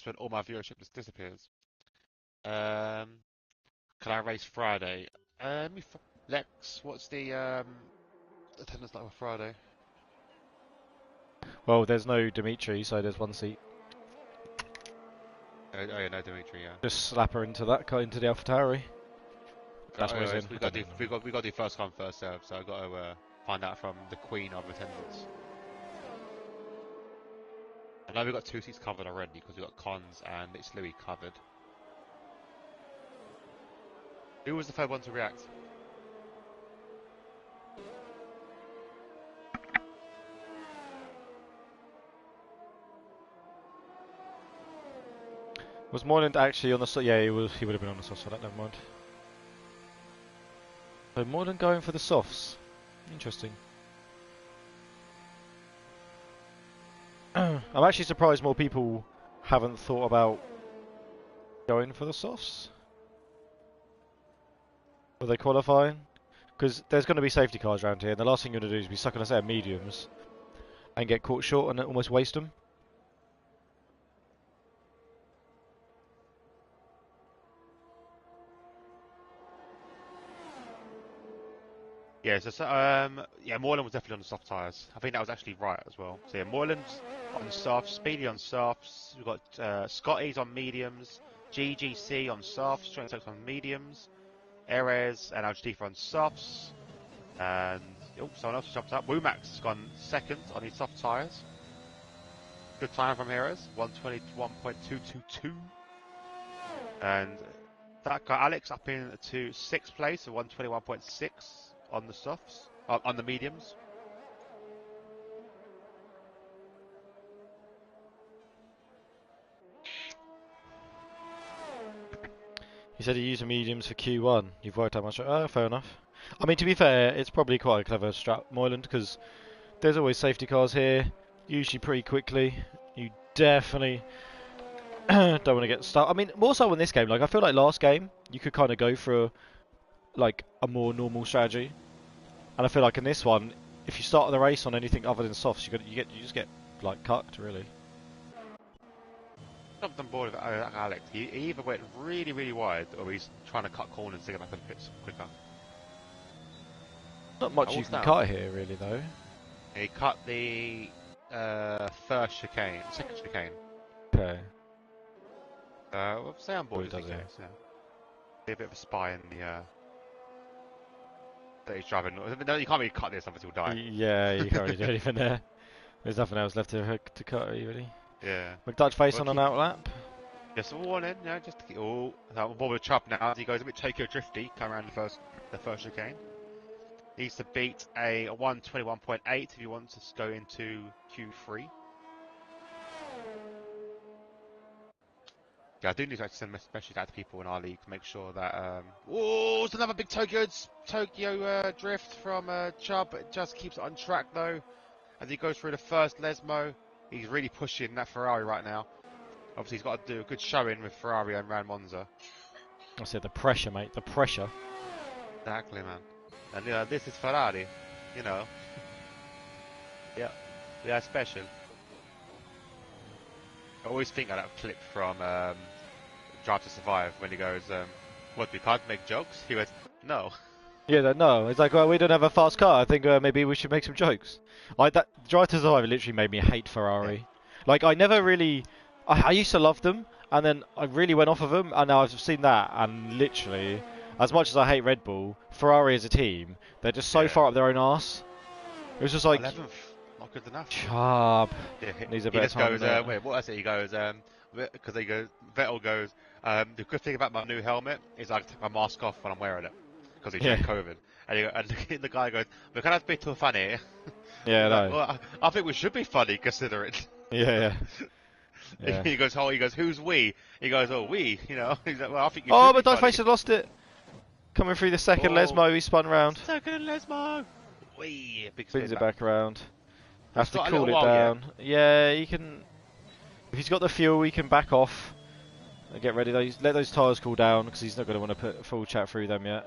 That's when all my viewership just disappears. Can I race Friday? Lex, what's the attendance like for Friday? Well, there's no Dimitri, so there's one seat. Oh yeah, no Dimitri, yeah. Just slap her into that, cut into the AlphaTauri. That's what he's in. We got to do first come first serve, so I got to find out from the Queen of attendance. I know we got 2 seats covered already because we got Cons and it's Louis covered. Who was the third one to react? Was Moreland actually on the yeah, he would have been on the softs for that, never mind. So Moreland going for the softs. Interesting. I'm actually surprised more people haven't thought about going for the softs. Are they qualifying? Because there's going to be safety cars around here, and the last thing you're going to do is be stuck on a set of mediums and get caught short and almost waste them. Yeah, yeah, Moreland was definitely on the soft tyres. I think that was actually right as well. So yeah, Moreland's on softs, Speedy on softs. We've got Scotty's on mediums, GGC on softs, Strength on mediums, Erez and Algetifa on softs, and someone else has jumped up. Womax has gone second on his soft tyres. Good time from Erez, 121.222, and that guy Alex up into 6th place at 121.6. On the softs, on the mediums. He said he used the mediums for Q1. You've worked out much. Oh, fair enough. I mean, to be fair, it's probably quite a clever strat, Moreland, because there's always safety cars here, usually pretty quickly. You definitely don't want to get stuck. I mean, more so in this game. Like, I feel like last game, you could kind of go for like a more normal strategy. And I feel like in this one, if you start the race on anything other than softs, you just get like cucked, really. Jumped on board with Alex. He either went really, really wide, or he's trying to cut corners to get back to the pits quicker. Not much you can cut here, really, though. He cut the second chicane. Okay. We'll stay on board just in case. Yeah. Be a bit of a spy in the. That he's driving. No, you can't really cut this until he'll die. Yeah, you can't really do anything there. There's nothing else left to cut, really. Yeah. McDutch face on an outlap. Just all in, just to keep all. I'm bored with Chubb now as he goes a bit Tokyo drifty, come around the first chicane. Needs to beat a 121.8 if he wants to go into Q3. Yeah, I do need to send a message out to people in our league to make sure that. It's another big Tokyo drift from Chubb. It just keeps it on track though. As he goes through the first Lesmo, he's really pushing that Ferrari right now. Obviously, he's got to do a good showing with Ferrari and around Monza. I said the pressure, mate. The pressure. Exactly, man. And this is Ferrari, Yeah, we are special. I always think of that clip from Drive to Survive when he goes, "What, we can't make jokes?" He went, "No." Yeah, no. It's like, well, we don't have a fast car. I think maybe we should make some jokes. Like that Drive to Survive literally made me hate Ferrari. Yeah. Like I never really, I used to love them, and then I really went off of them, and now I've seen that, and literally, as much as I hate Red Bull, Ferrari as a team, they're just so far up their own arse. It was just like 11th, not good enough. Chubb. Needs a better time. He just goes, wait, what I say? He goes, because Vettel goes, the good thing about my new helmet is I can take my mask off when I'm wearing it. Because he's during COVID. And the guy goes, "We can't be too funny." Yeah, no. Like, well, I think we should be funny considering. Yeah. He goes, "Who's we?" He goes, "Oh, we." He's like, "Well, I think you." But Diveface had lost it. Coming through the second Lesmo, he spun round. Second Lesmo. Wee. Big spins it back around. Have to cool it down. Yeah, he can. If he's got the fuel, he can back off. And get ready. Let those tyres cool down because he's not going to want to put a full chat through them yet.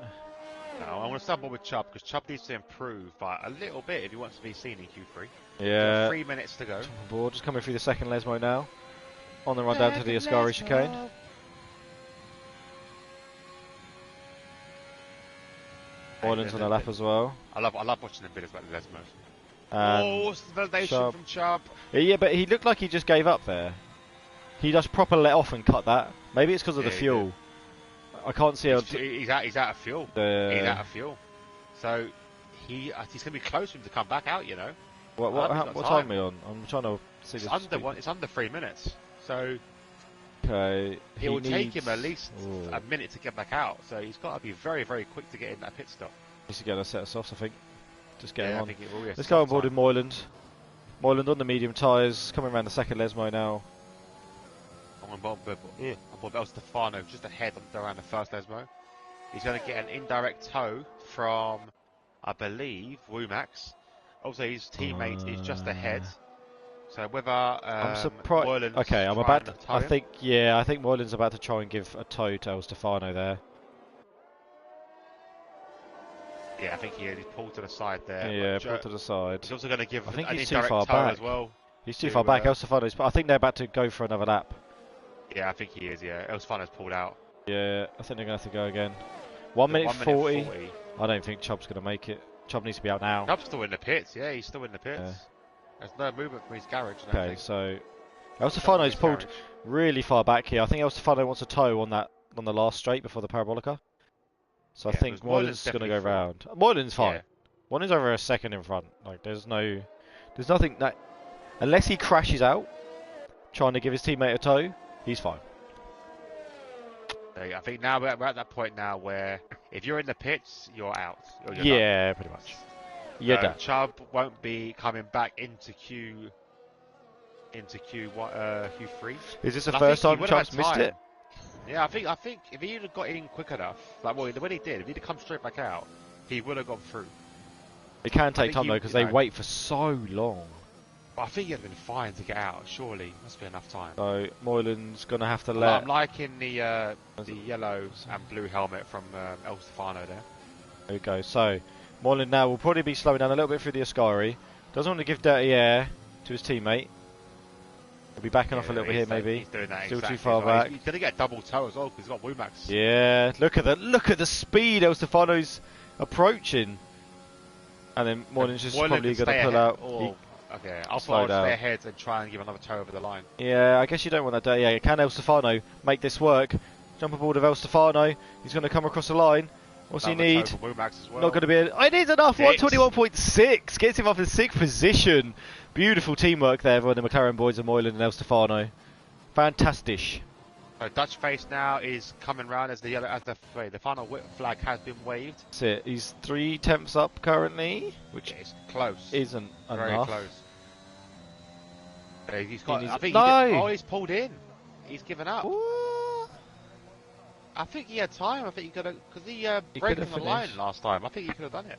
No, I want to start with Chubb because Chubb needs to improve by a little bit if he wants to be seen in Q3. Yeah. 3 minutes to go. Board just coming through the second Lesmo now. on the run down to the Ascari chicane. Moylan's on the lap as well. I love watching the videos about the Lesmos. And validation Chubb. from Chubb. Yeah, but he looked like he just gave up there. He just proper let off and cut that. Maybe it's because of the fuel. I can't see how. He's out of fuel. He's out of fuel. So he's going to be close for him to come back out. You know. What time are we on? I'm trying to see this. It's under 3 minutes. So. Okay. It will take him at least a minute to get back out. So he's got to be very, very quick to get in that pit stop. Needs to get us set us off, I think. Just get him on. I think it will, yes. Let's go on board with Moyland. Moyland on the medium tyres, coming around the second Lesmo now. On board El Stefano, just ahead around the first Lesmo. He's going to get an indirect tow from, I believe, Womax. Also, his teammate is just ahead. So whether I'm surprised. Okay, I'm about to. I think Moylan's about to try and give a tow to El Stefano there. Yeah, I think he's pulled to the side there. Yeah, pulled to the side. He's also going to give I think an he's too indirect far tow back as well. He's too far back. El Stefano's. I think they're about to go for another lap. Yeah, I think he is. Yeah, El Stefano's pulled out. Yeah, I think they're going to have to go again. 1 minute 40. I don't think Chubb's going to make it. Chubb needs to be out now. Chubb's still in the pits. Yeah, he's still in the pits. Yeah. There's no movement from his garage. Okay, so El Stefano's pulled really far back here. I think El Stefano wants a tow on the last straight before the Parabolica. So I think Moylan's going to go round. Moylan's fine. Moylan's over a second in front. Like there's nothing that unless he crashes out trying to give his teammate a tow, he's fine. I think now we're at that point now where if you're in the pits, you're out. Yeah, pretty much. Yeah, done. Chubb won't be coming back into Q3. Is this the first time Chubb's missed it? Yeah, I think if he'd have got in quick enough, like when he did, if he'd have come straight back out, he would have gone through. It can take time though because they wait for so long. I think he'd have been fine to get out. Surely, must be enough time. So Moylan's gonna have to let. I'm liking the yellow and blue helmet from El Stefano there. There we go. So Moyland now will probably be slowing down a little bit through the Ascari. Doesn't want to give dirty air to his teammate. He'll be backing off a little bit here, maybe. He's doing that Still exactly too far back. He's going to get a double toe as well because he's got Womax. Yeah, look at the speed El Stefano's approaching. And then Moylan's just probably going to pull out. Okay, I'll stay ahead and try and give another toe over the line. Yeah, I guess you don't want that dirty air. Can El Stefano make this work? Jump aboard of El Stefano. He's going to come across the line. What's he need? Well. Not going to be. It is enough. 121.6 gets him off in 6th position. Beautiful teamwork there by the McLaren boys of Moyland and El Stefano. Fantastic. So Dutch face now is coming round as the final whip flag has been waved. That's it. He's 3 tenths up currently, which is close. Isn't very enough. Close. He's got. He's pulled in. He's given up. What? I think he had time. I think he could have, because he broke on the line last time. I think he could have done it.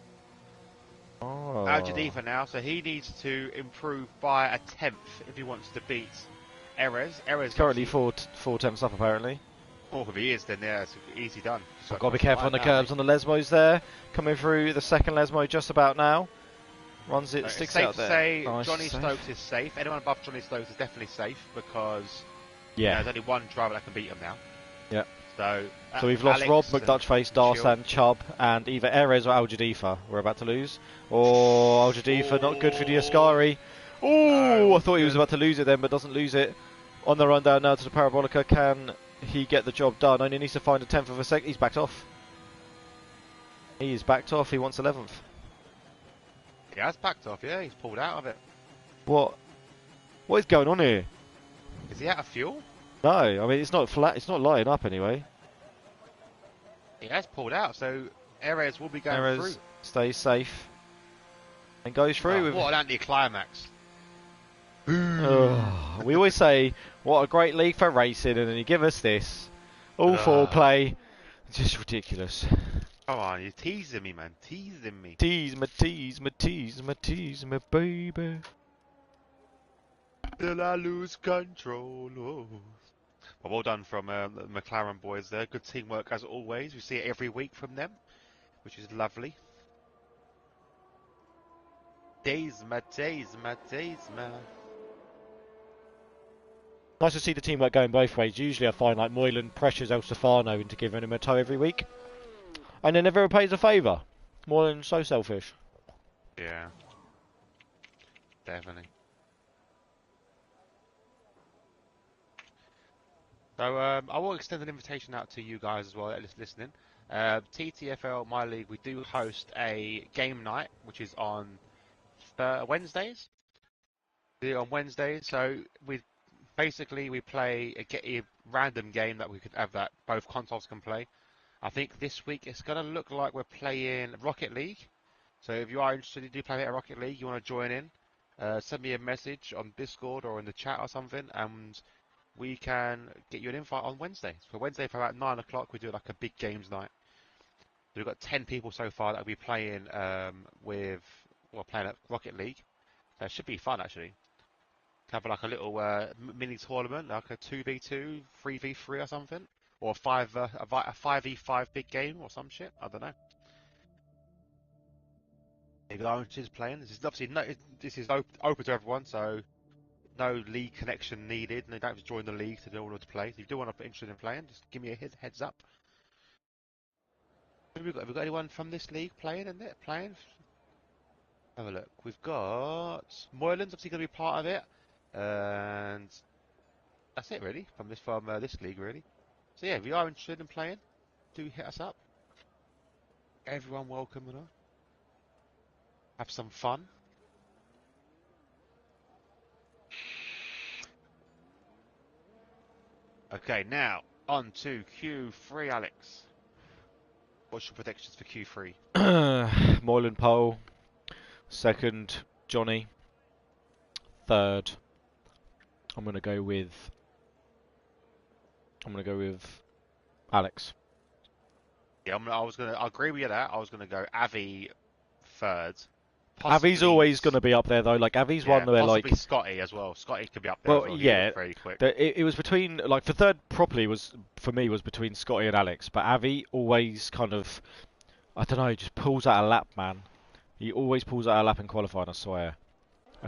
Oh. Al-Jadifa now, so he needs to improve by a tenth if he wants to beat Erez. Erez currently 4 tenths up apparently. Oh, if he is, then yeah, it's easy done. Got to be careful on the curbs on the Lesmos there. Coming through the second Lesmo just about now. Runs it, sticks out there. Safe to say Johnny Stokes is safe. Anyone above Johnny Stokes is definitely safe because there's only one driver that can beat him now. Yeah. So we've lost Rob, McDutchface, Darsan, Chubb, and either Erez or Al-Jadifa we're about to lose. Or Al-Jadifa, not good for the Ascari. Oh, I thought he was about to lose it then, but doesn't lose it. On the run down now to the Parabolica, can he get the job done? Only needs to find a tenth of a second. He's backed off. He is backed off. He wants 11th. He has backed off, yeah. He's pulled out of it. What is going on here? Is he out of fuel? No, I mean, it's not flat. It's not lighting up anyway. He has pulled out, so Erez will be going through. Stays safe and goes through. What an anticlimax. We always say, what a great league for racing, and then you give us this. All foreplay. Just ridiculous. Come on, you're teasing me, man. Teasing me. Tease me, baby. Till I lose control. Oh. Well done from the McLaren boys there. Good teamwork as always. We see it every week from them, which is lovely. Days, my. Nice to see the teamwork going both ways. Usually I find like Moylan pressures El Stefano into giving him a tow every week, and it never repays a favour. Moylan's so selfish. Yeah, definitely. So I will extend an invitation out to you guys as well that are listening. TTFL My League, we do host a game night, which is on Wednesdays. We do it on Wednesdays, so we play a random game that we could have that both consoles can play. I think this week it's gonna look like we're playing Rocket League. So if you are interested, you do play a Rocket League, you want to join in, send me a message on Discord or in the chat or something, and we can get you an invite on Wednesday. So Wednesday for about 9 o'clock, we do like a big games night. So we've got 10 people so far that will be playing playing at Rocket League. So it should be fun actually. Have like a little mini tournament, like a 2v2, 3v3 or something, or a 5v5 big game or some shit. I don't know. If you're interested in playing, this is open to everyone, so no league connection needed. And you don't have to join the league to order to play. If you do want to be interested in playing, just give me a heads up. Have we got anyone from this league playing in it? Have a look. We've got Moylan's obviously going to be part of it, and that's it really from this league really. So yeah, if you are interested in playing, do hit us up. Everyone welcome, you know. Have some fun. Okay, now on to Q3, Alex. What's your predictions for Q3? Moylan pole, second Johnny, third. I'm gonna go with Alex. Yeah, I agree with you there. I was gonna go Avi third. Avi's always going to be up there though. Like Avi's one where like Scotty as well. Scotty could be up there. Well, as well. Yeah, very quick. It was between like for third properly was for me was between Scotty and Alex, but Avi always kind of I don't know just pulls out a lap, man. He always pulls out a lap in qualifying, I swear.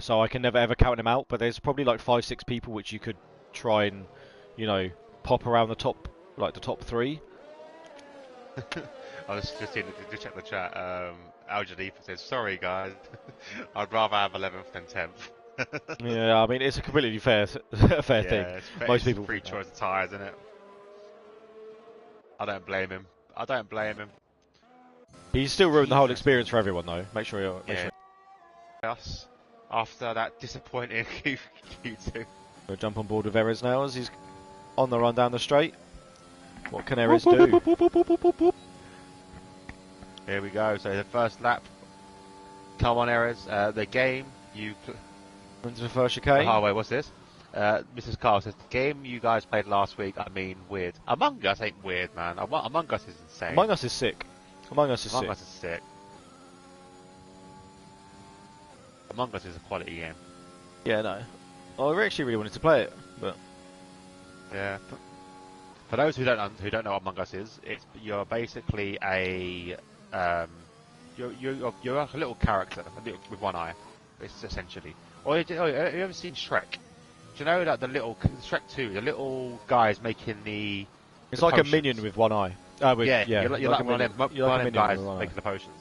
So I can never ever count him out. But there's probably like 5-6 people which you could try and pop around the top the top 3. I was just in to check the chat. Al-Jadif says, sorry guys, I'd rather have 11th than 10th. Yeah, I mean, it's a completely fair thing. Most people free choice of tyres, isn't it? I don't blame him. He's still ruined the whole experience for everyone though. Make sure you're... Us, after that disappointing Q2. We'll jump on board with Erez now as he's on the run down the straight. What can Erez do? Here we go. So the first lap. Come on, Erez. The game you. Into the first chicane. Oh wait, what's this? Mrs. Carl says the game you guys played last week. I mean, weird. Among Us ain't weird, man. Among Us is insane. Among Us is sick. Among Us is sick. Among Us is a quality game. Yeah, no. I actually really wanted to play it, but yeah. For those who don't know what Among Us is, you're basically a you're like a little character with one eye. It's essentially. Or have you ever seen Shrek? Do you know that the little Shrek 2, the little guys making the? It's the like potions. a minion with one eye. Yeah. You're like one of them guys making the potions.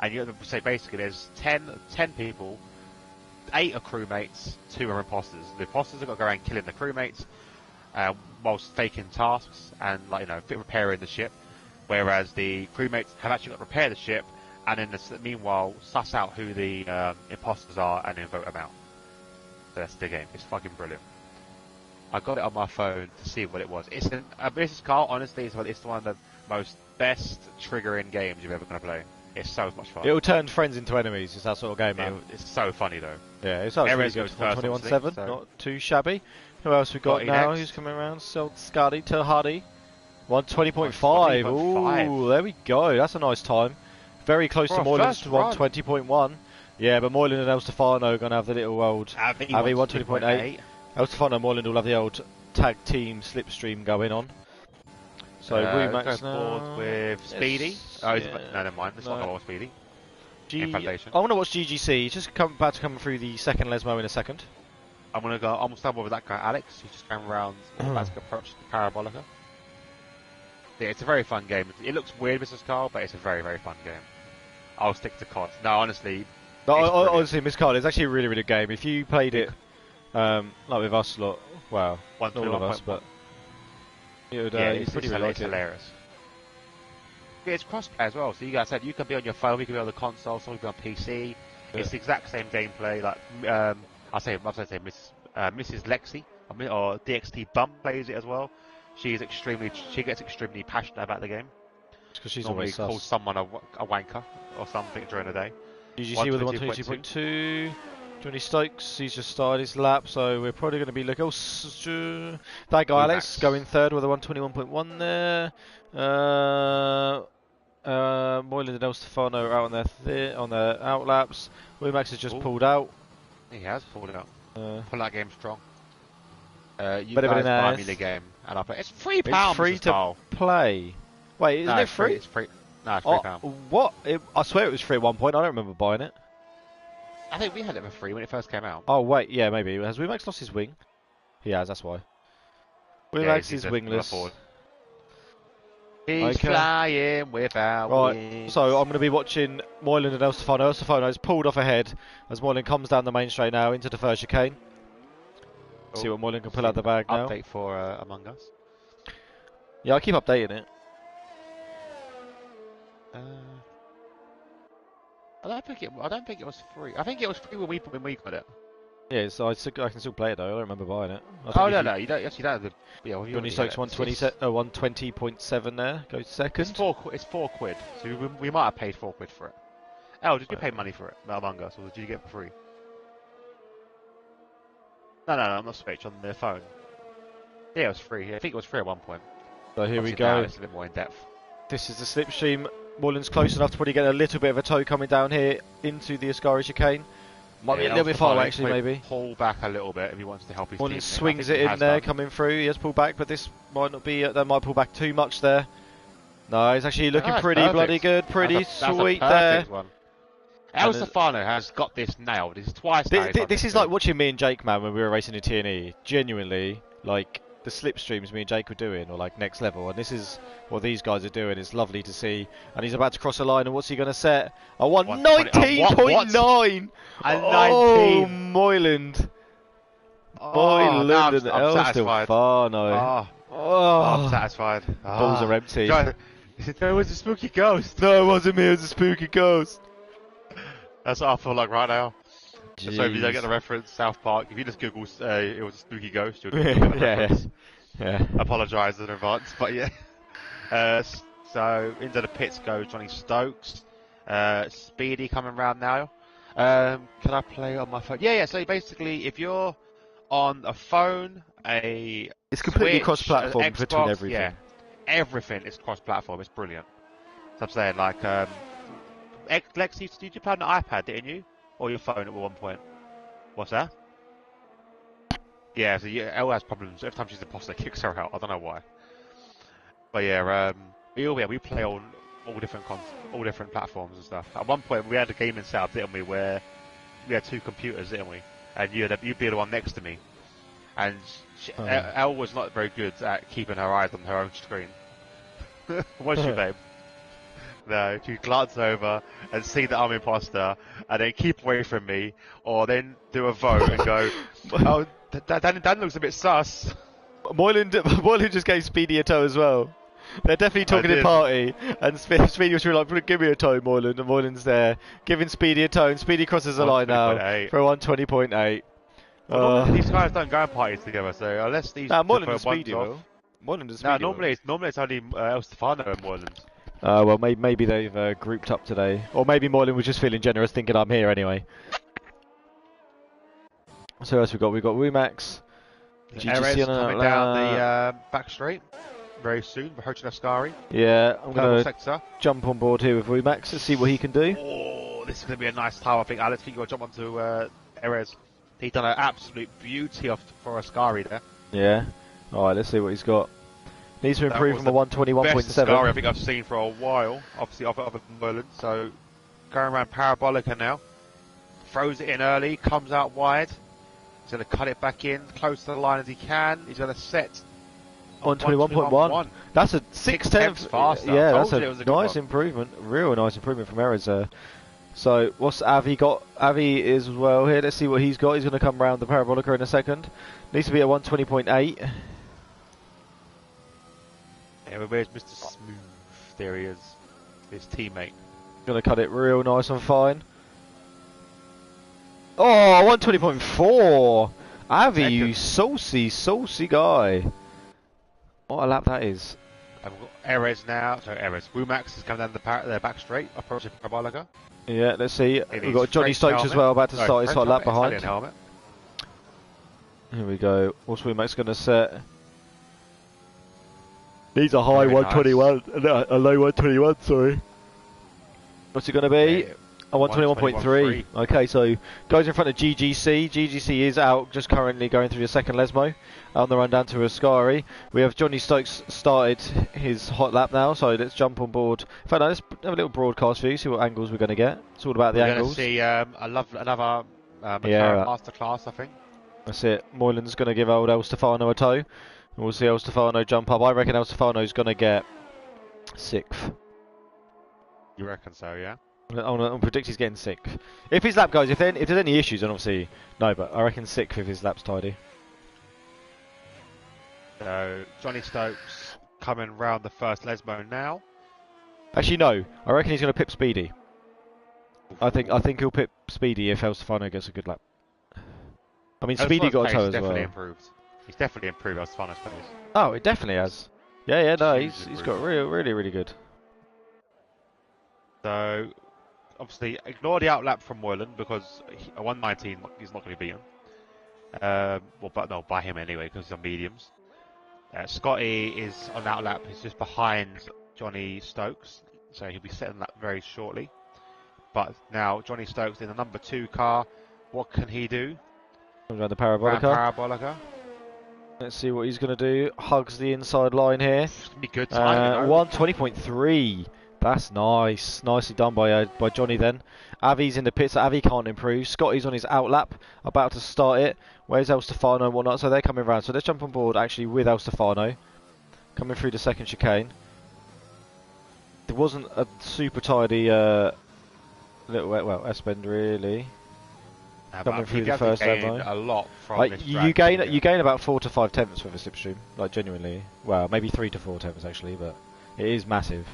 And you say basically there's 10 people, 8 are crewmates, 2 are imposters. The imposters have got to go around killing the crewmates. Whilst faking tasks and repairing the ship, whereas the crewmates have actually got to repair the ship and in the meanwhile suss out who the imposters are and then vote them out. So that's the game. It's fucking brilliant. I got it on my phone to see what it was. It's Mrs. Carl, honestly, it's one of the most best triggering games you're ever going to play. It's so much fun. It'll turn friends into enemies. It's that sort of game, man. It's so funny though. Yeah, it's actually good. 21-7, not too shabby. Who else we got now? Next. Who's coming around? Scotty to Hardy. 120.5. Ooh, there we go. That's a nice time. Very close to Moylan's 120.1. Yeah, but Moylan and El Stefano are going to have the little old Avi 120.8. El Stefano and Moylan will have the old tag team slipstream going on. So Max now with Speedy. No, never mind. Let's not go with Speedy. I want to watch GGC. He's just about to come through the second Lesmo in a second. I'm gonna start with that guy Alex. He's just going around about to approach the Parabolica. Yeah, it's a very fun game. It looks weird, Mrs. Carl, but it's a very, very fun game. I'll stick to COD. No, honestly. No, honestly, Miss Carl, it's actually a really, really good game. If you played it, like with us lot, well, not all of us, but you'd pretty really like it. Hilarious. Yeah, it's crossplay as well. So you guys said you can be on your phone, you can be on the console, someone can be on PC. Yeah. It's the exact same gameplay. Like I'll say Mrs. Lexi or DXT Bum plays it as well. She gets extremely passionate about the game. Because she's normally always calls someone a wanker or something during the day. Did you see with the 122.2? Johnny Stokes, he's just started his lap, so we're probably going to be looking. Oh, that guy Alex going third with a 121.1 there. Moylan and El Stefano are out on their outlaps. Max has just pulled out. He has pulled out. Pull that game strong. You but guys buy me the game, and I'll play. It's £3. It's free to play. Wait, isn't it free? It's free. No, it's £3. What? I swear it was free at one point. I don't remember buying it. I think we had it for free when it first came out. Oh wait, yeah, maybe. Has Max lost his wing? He has. That's why. Max is wingless. He's flying without wings. So I'm going to be watching Moylan and El Stefano. El Stefano's pulled off ahead as Moylan comes down the main straight now into the first chicane. See what Moylan can pull out the bag now. Update for Among Us. Yeah, I keep updating it. I don't think it was free. I think it was free when we got it. Yeah, so I can still play it though. I don't remember buying it. No, you don't. Yes, you don't. Johnny Stokes 120.7 there. Goes second. It's £4. So we might have paid £4 for it. Oh, did you pay money for it, Among Us, or did you get it for free? No, I'm not Switch on their phone. Yeah, it was free. I think it was free at one point. So here we go. It's a bit more in depth. This is the slipstream. Moylan's close enough to probably get a little bit of a toe coming down here into the Ascari chicane. Might be a little bit far away actually, maybe. Pull back a little bit if he wants to help his team. Moylan swings it in there, coming through. He has pulled back, but this might not be. That might pull back too much there. No, he's actually looking pretty bloody good, pretty sweet there. El Stefano has got this nailed. It's twice now. This is like watching me and Jake, man, when we were racing in TNE. Genuinely, like the slipstreams me and Jake were doing, or like next level, and this is what these guys are doing. It's lovely to see. And he's about to cross the line, and what's he going to set? A 119.9! Oh, Moyland. Moyland and El Stefano. I'm satisfied. Balls are empty. It was a spooky ghost. No, it wasn't me, it was a spooky ghost. That's what I feel like right now. Jeez. So if you don't get the reference, South Park, if you just Google it was a spooky ghost, you'll get the reference. Yeah. Apologise in advance, but yeah. So into the pits goes Johnny Stokes. Speedy coming round now. Can I play on my phone? Yeah. So basically, if you're on a phone, it's completely cross-platform between everything. Yeah, everything is cross-platform. It's brilliant. So I'm saying, like, Lexi, did you play on the iPad, didn't you? Or your phone at one point? What's that? Yeah, so Elle has problems. Every time she's imposter, kicks her out. I don't know why. But yeah, we play on all different platforms and stuff. At one point, we had a gaming setup, didn't we, where we had two computers, didn't we? And you'd be the one next to me. And Elle was not very good at keeping her eyes on her own screen. Was she, babe? No, she glance over and see that I'm imposter, and then keep away from me, or then do a vote and go, oh, that looks a bit sus. Moylan just gave Speedy a toe as well. They're definitely talking in party, and Speedy was really like, give me a toe, Moylan, and Moylan's there, giving Speedy a toe, and Speedy crosses the line now for 120.8. Well, these guys don't go in parties together, so unless these... Moylan and Speedy will. Moylan and Speedy normally it's only El Stefano and Moylan. Well, maybe they've grouped up today. Or maybe Moylan was just feeling generous, thinking I'm here anyway. So what else we got? We've got Wumax. Erez coming down the back straight very soon. We're hosting Ascari. Yeah, I'm going to jump on board here with Wumax and see what he can do. Oh, this is going to be a nice time, I think. Alex, I think you've got to jump onto Erez. He's done an absolute beauty for Ascari there. Yeah. Alright, let's see what he's got. Needs to improve from a 121.7. Best Ascari I think I've seen for a while, obviously other than Merlin. So going around Parabolica now, throws it in early, comes out wide, He's going to cut it back in, close to the line as he can. He's going to set on 21.1. That's a 6/10 faster. Yeah, that's a nice improvement. Real nice improvement from Erez there. So what's Avi got? Avi is as well here. Let's see what he's got. He's going to come round the Parabolica in a second. Needs to be at 120.8. Yeah, where's Mr. Smooth? There he is. His teammate. Going to cut it real nice and fine. Oh, 120.4. Avi, you saucy guy. What a lap that is. I've got Erez now. So Erez. Wumax is coming down the back straight, approaching Parabolica. Yeah, let's see. We've got Johnny Stokes as well, about to start his hot lap behind. Here we go. What's Wumax going to set? Needs a high 121, no, a low 121, sorry. What's it going to be? A 121.3. Okay, so goes in front of GGC. GGC is out, just currently going through the second Lesmo on the run down to Ascari. We have Johnny Stokes started his hot lap now, so let's jump on board. In fact, let's have a little broadcast view, see what angles we're going to get. It's all about the angles. We're going to see another masterclass, I think. That's it. Moylan's going to give old El Stefano a tow. And we'll see El Stefano jump up. I reckon El Stefano's going to get 6th. You reckon so, yeah? I'll predict he's getting 6th. If his lap goes, if there's any issues, then obviously no, but I reckon 6th if his lap's tidy. So Johnny Stokes coming round the first Lesmo now. Actually, no. I reckon he's going to pip Speedy. I think he'll pip Speedy if El Stefano gets a good lap. I mean, Speedy got a tow as well. He's definitely improved El Stefano's pace. Oh, it definitely has. Yeah, no, he's got really good. So, obviously, ignore the outlap from Moylan because at 119 he's not going to be beaten. By him anyway because he's on mediums. Scotty is on outlap. He's just behind Johnny Stokes, so he'll be setting that very shortly. But now Johnny Stokes in the number 2 car. What can he do? Comes around the Parabolica. Let's see what he's going to do. Hugs the inside line here. Be good time. 120.3. That's nice. Nicely done by Johnny then. Avi's in the pits. Avi can't improve. Scotty's on his outlap, about to start it. Where's El Stefano and whatnot? So they're coming round. So let's jump on board actually with El Stefano. Coming through the second chicane. There wasn't a super tidy S-bend really. Coming through the first Lesmo. A lot from this you gain about 4 to 5 tenths with a slipstream, like genuinely. Well, maybe 3 to 4 tenths actually, but it is massive.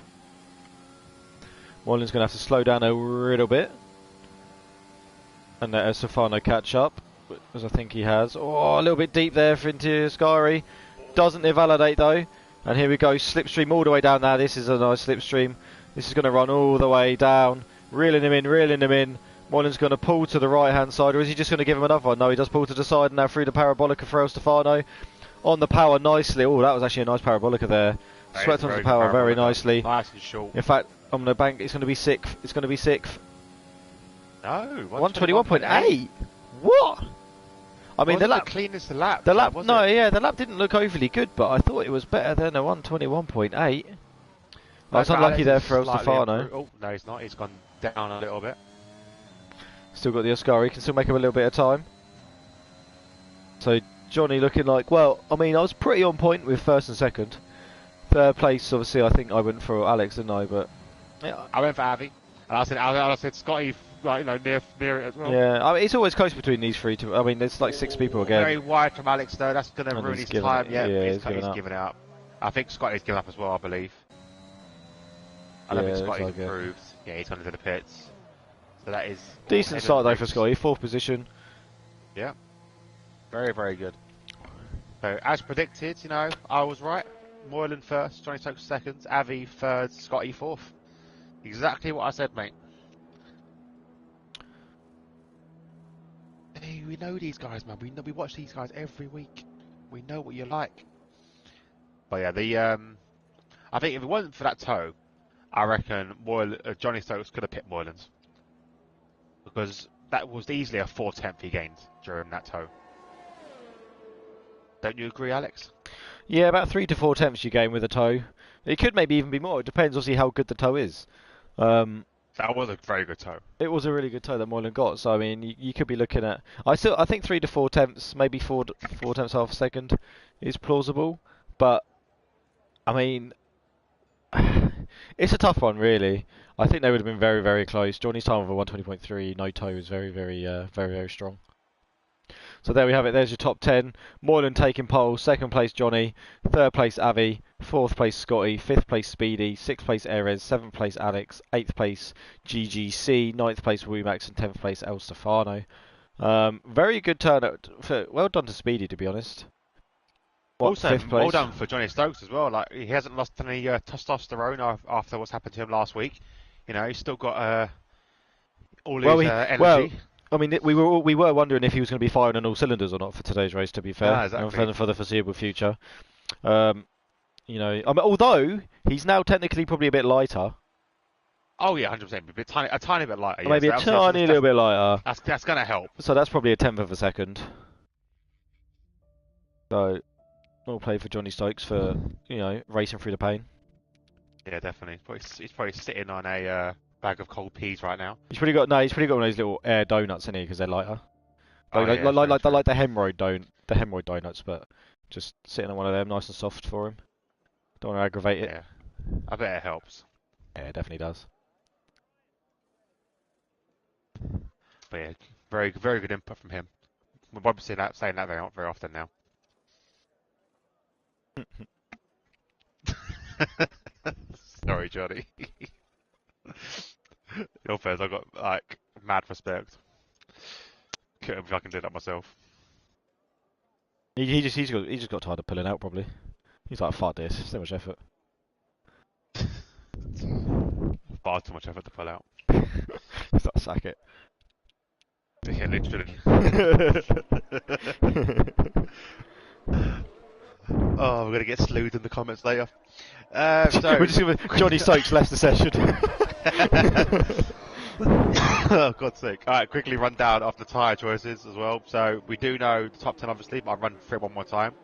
Moylan's going to have to slow down a little bit and let Stefano catch up, as I think he has. Oh, a little bit deep there for into Ascari. Doesn't invalidate though. And here we go, slipstream all the way down now. This is a nice slipstream. This is going to run all the way down, reeling him in. Moylan's going to pull to the right hand side, or is he just going to give him another one? No, he does pull to the side, and now through the Parabolica for El Stefano. On the power nicely. Oh, that was actually a nice Parabolica there. Swept onto the power very nicely. Nice and short. In fact, on the bank, it's going to be 6th. It's going to be 6th. No, 121.8. What? I mean, the cleanest lap. The lap, no, yeah, the lap didn't look overly good, but I thought it was better than a 121.8. I was unlucky there for El Stefano. Oh, no, he's not. He's gone down a little bit. Still got the Ascari, can still make him a little bit of time. So Johnny looking like, well, I mean, I was pretty on point with first and second. Third place, obviously, I think I went for Alex, didn't I? But yeah, I went for Avi, and I said Scotty, like, near it as well. Yeah, I mean, it's always close between these three. I mean, there's like 6 people again. Very wide from Alex though. That's going to ruin his time. He's given up. I think Scotty's given up as well. I believe. I don't think Scotty's improved. Yeah, he's gone into the pits. So that is decent start though for Scotty, 4th position. Yeah, very good. So as predicted, I was right. Moylan first, Johnny Stokes second, Avi third, Scotty 4th. Exactly what I said, mate. Hey, we know these guys, man. We watch these guys every week. We know what you like. But yeah, I think if it wasn't for that tow, I reckon Johnny Stokes could have picked Moylan's. Because that was easily a 4/10 he gained during that tow. Don't you agree, Alex? Yeah, about 3 to 4 tenths you gain with a tow. It could maybe even be more. It depends, obviously, how good the tow is. That was a very good toe. It was a really good toe that Moylan got. So I mean, you could be looking at. I think 3 to 4 tenths, maybe 4 tenths half a second, is plausible. But I mean, it's a tough one, really. I think they would have been very, very close. Johnny's time of a 120.3 no toe is very, very, very, very strong. So there we have it. There's your top 10. Moylan taking pole. Second place Johnny. Third place Avi. Fourth place Scotty. Fifth place Speedy. Sixth place Erez. Seventh place Alex. Eighth place GGC. Ninth place Wumax. And 10th place El Stefano. Very good turnout. Well done to Speedy, to be honest. Also, fifth place? well done for Johnny Stokes as well. Like, he hasn't lost any testosterone after what's happened to him last week. You know, he's still got all his energy. Well, I mean, we were wondering if he was going to be firing on all cylinders or not for today's race. To be fair, exactly. and for the foreseeable future, you know, I mean, although he's now technically probably a bit lighter. Oh yeah, 100%. A tiny bit lighter. Yeah. Maybe a tiny little bit lighter. That's going to help. So that's probably a tenth of a second. So, all play for Johnny Stokes for racing through the pain. Yeah, definitely. He's probably sitting on a bag of cold peas right now. He's probably got one of those little air donuts in here because they're lighter. Like the hemorrhoid donuts, but just sitting on one of them, nice and soft for him. Don't want to aggravate it. Yeah, I bet it helps. Yeah, it definitely does. But yeah, very good input from him. We're probably saying that very often now. Sorry, Johnny. Your fairs, I've got like mad respect. Couldn't if I can do that myself. He just got tired of pulling out probably. He's like, fuck this, it's too much effort. Far too much effort to pull out. He's like, sack it. Yeah, literally. Oh, we're gonna get slewed in the comments later. We're just gonna Johnny Stokes left the session. Oh, God's sake. Alright, quickly run down of the tyre choices as well. So, we do know the top 10 obviously, but I'll run through it one more time.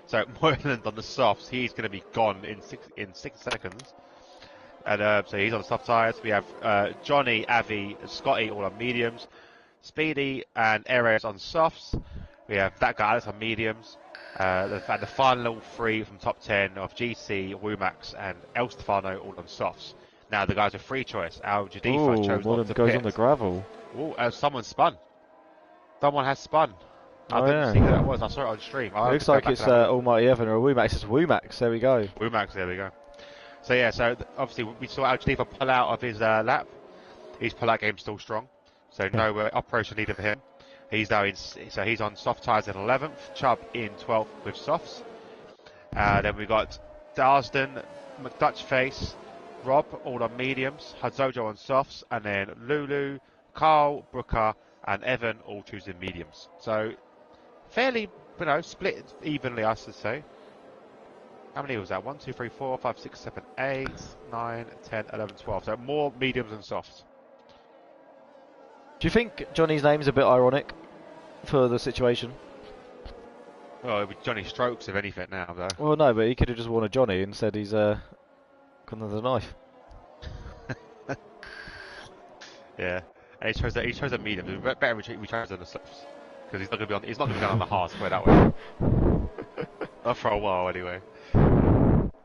So, Moylan on the softs, he's going to be gone in 6 seconds. And so he's on the soft tyres. We have Johnny, Avi, and Scotty all on mediums. Speedy and Erez on softs. We have that guy Alex on mediums. The final 3 from top 10 of GC, Wumax, and El Stefano all on softs. Now the guys are free choice. Al Jadifa chose not to goes pit. on the gravel. Oh, someone spun. Someone has spun. I didn't see who that was. I saw it on stream. It looks like it's Almighty Evan or Wumax. It's Wumax. There we go. Wumax. There we go. So yeah. So obviously we saw Al Jadifa pull out of his lap. His pull-out game's still strong. So no operation needed for him. He's now he's on soft tyres in 11th. Chubb in 12th with softs. Then we got Darsden, McDutchface, Rob all on mediums, Hadzojo on softs, and then Lulu, Carl, Brooker, and Evan all choosing mediums. So fairly, split evenly, I should say. How many was that? 1, 2, 3, 4, 5, 6, 7, 8, 9, 10, 11, 12. So more mediums than softs. Do you think Johnny's name's a bit ironic for the situation? Well, it would be Johnny Strokes if anything now, though. Well, no, but he could have just worn a Johnny and said he's gone under the knife. Yeah, and he chose a medium. It was better we chose on the softs because he's not going to be on the hard square that way. Not for a while, anyway.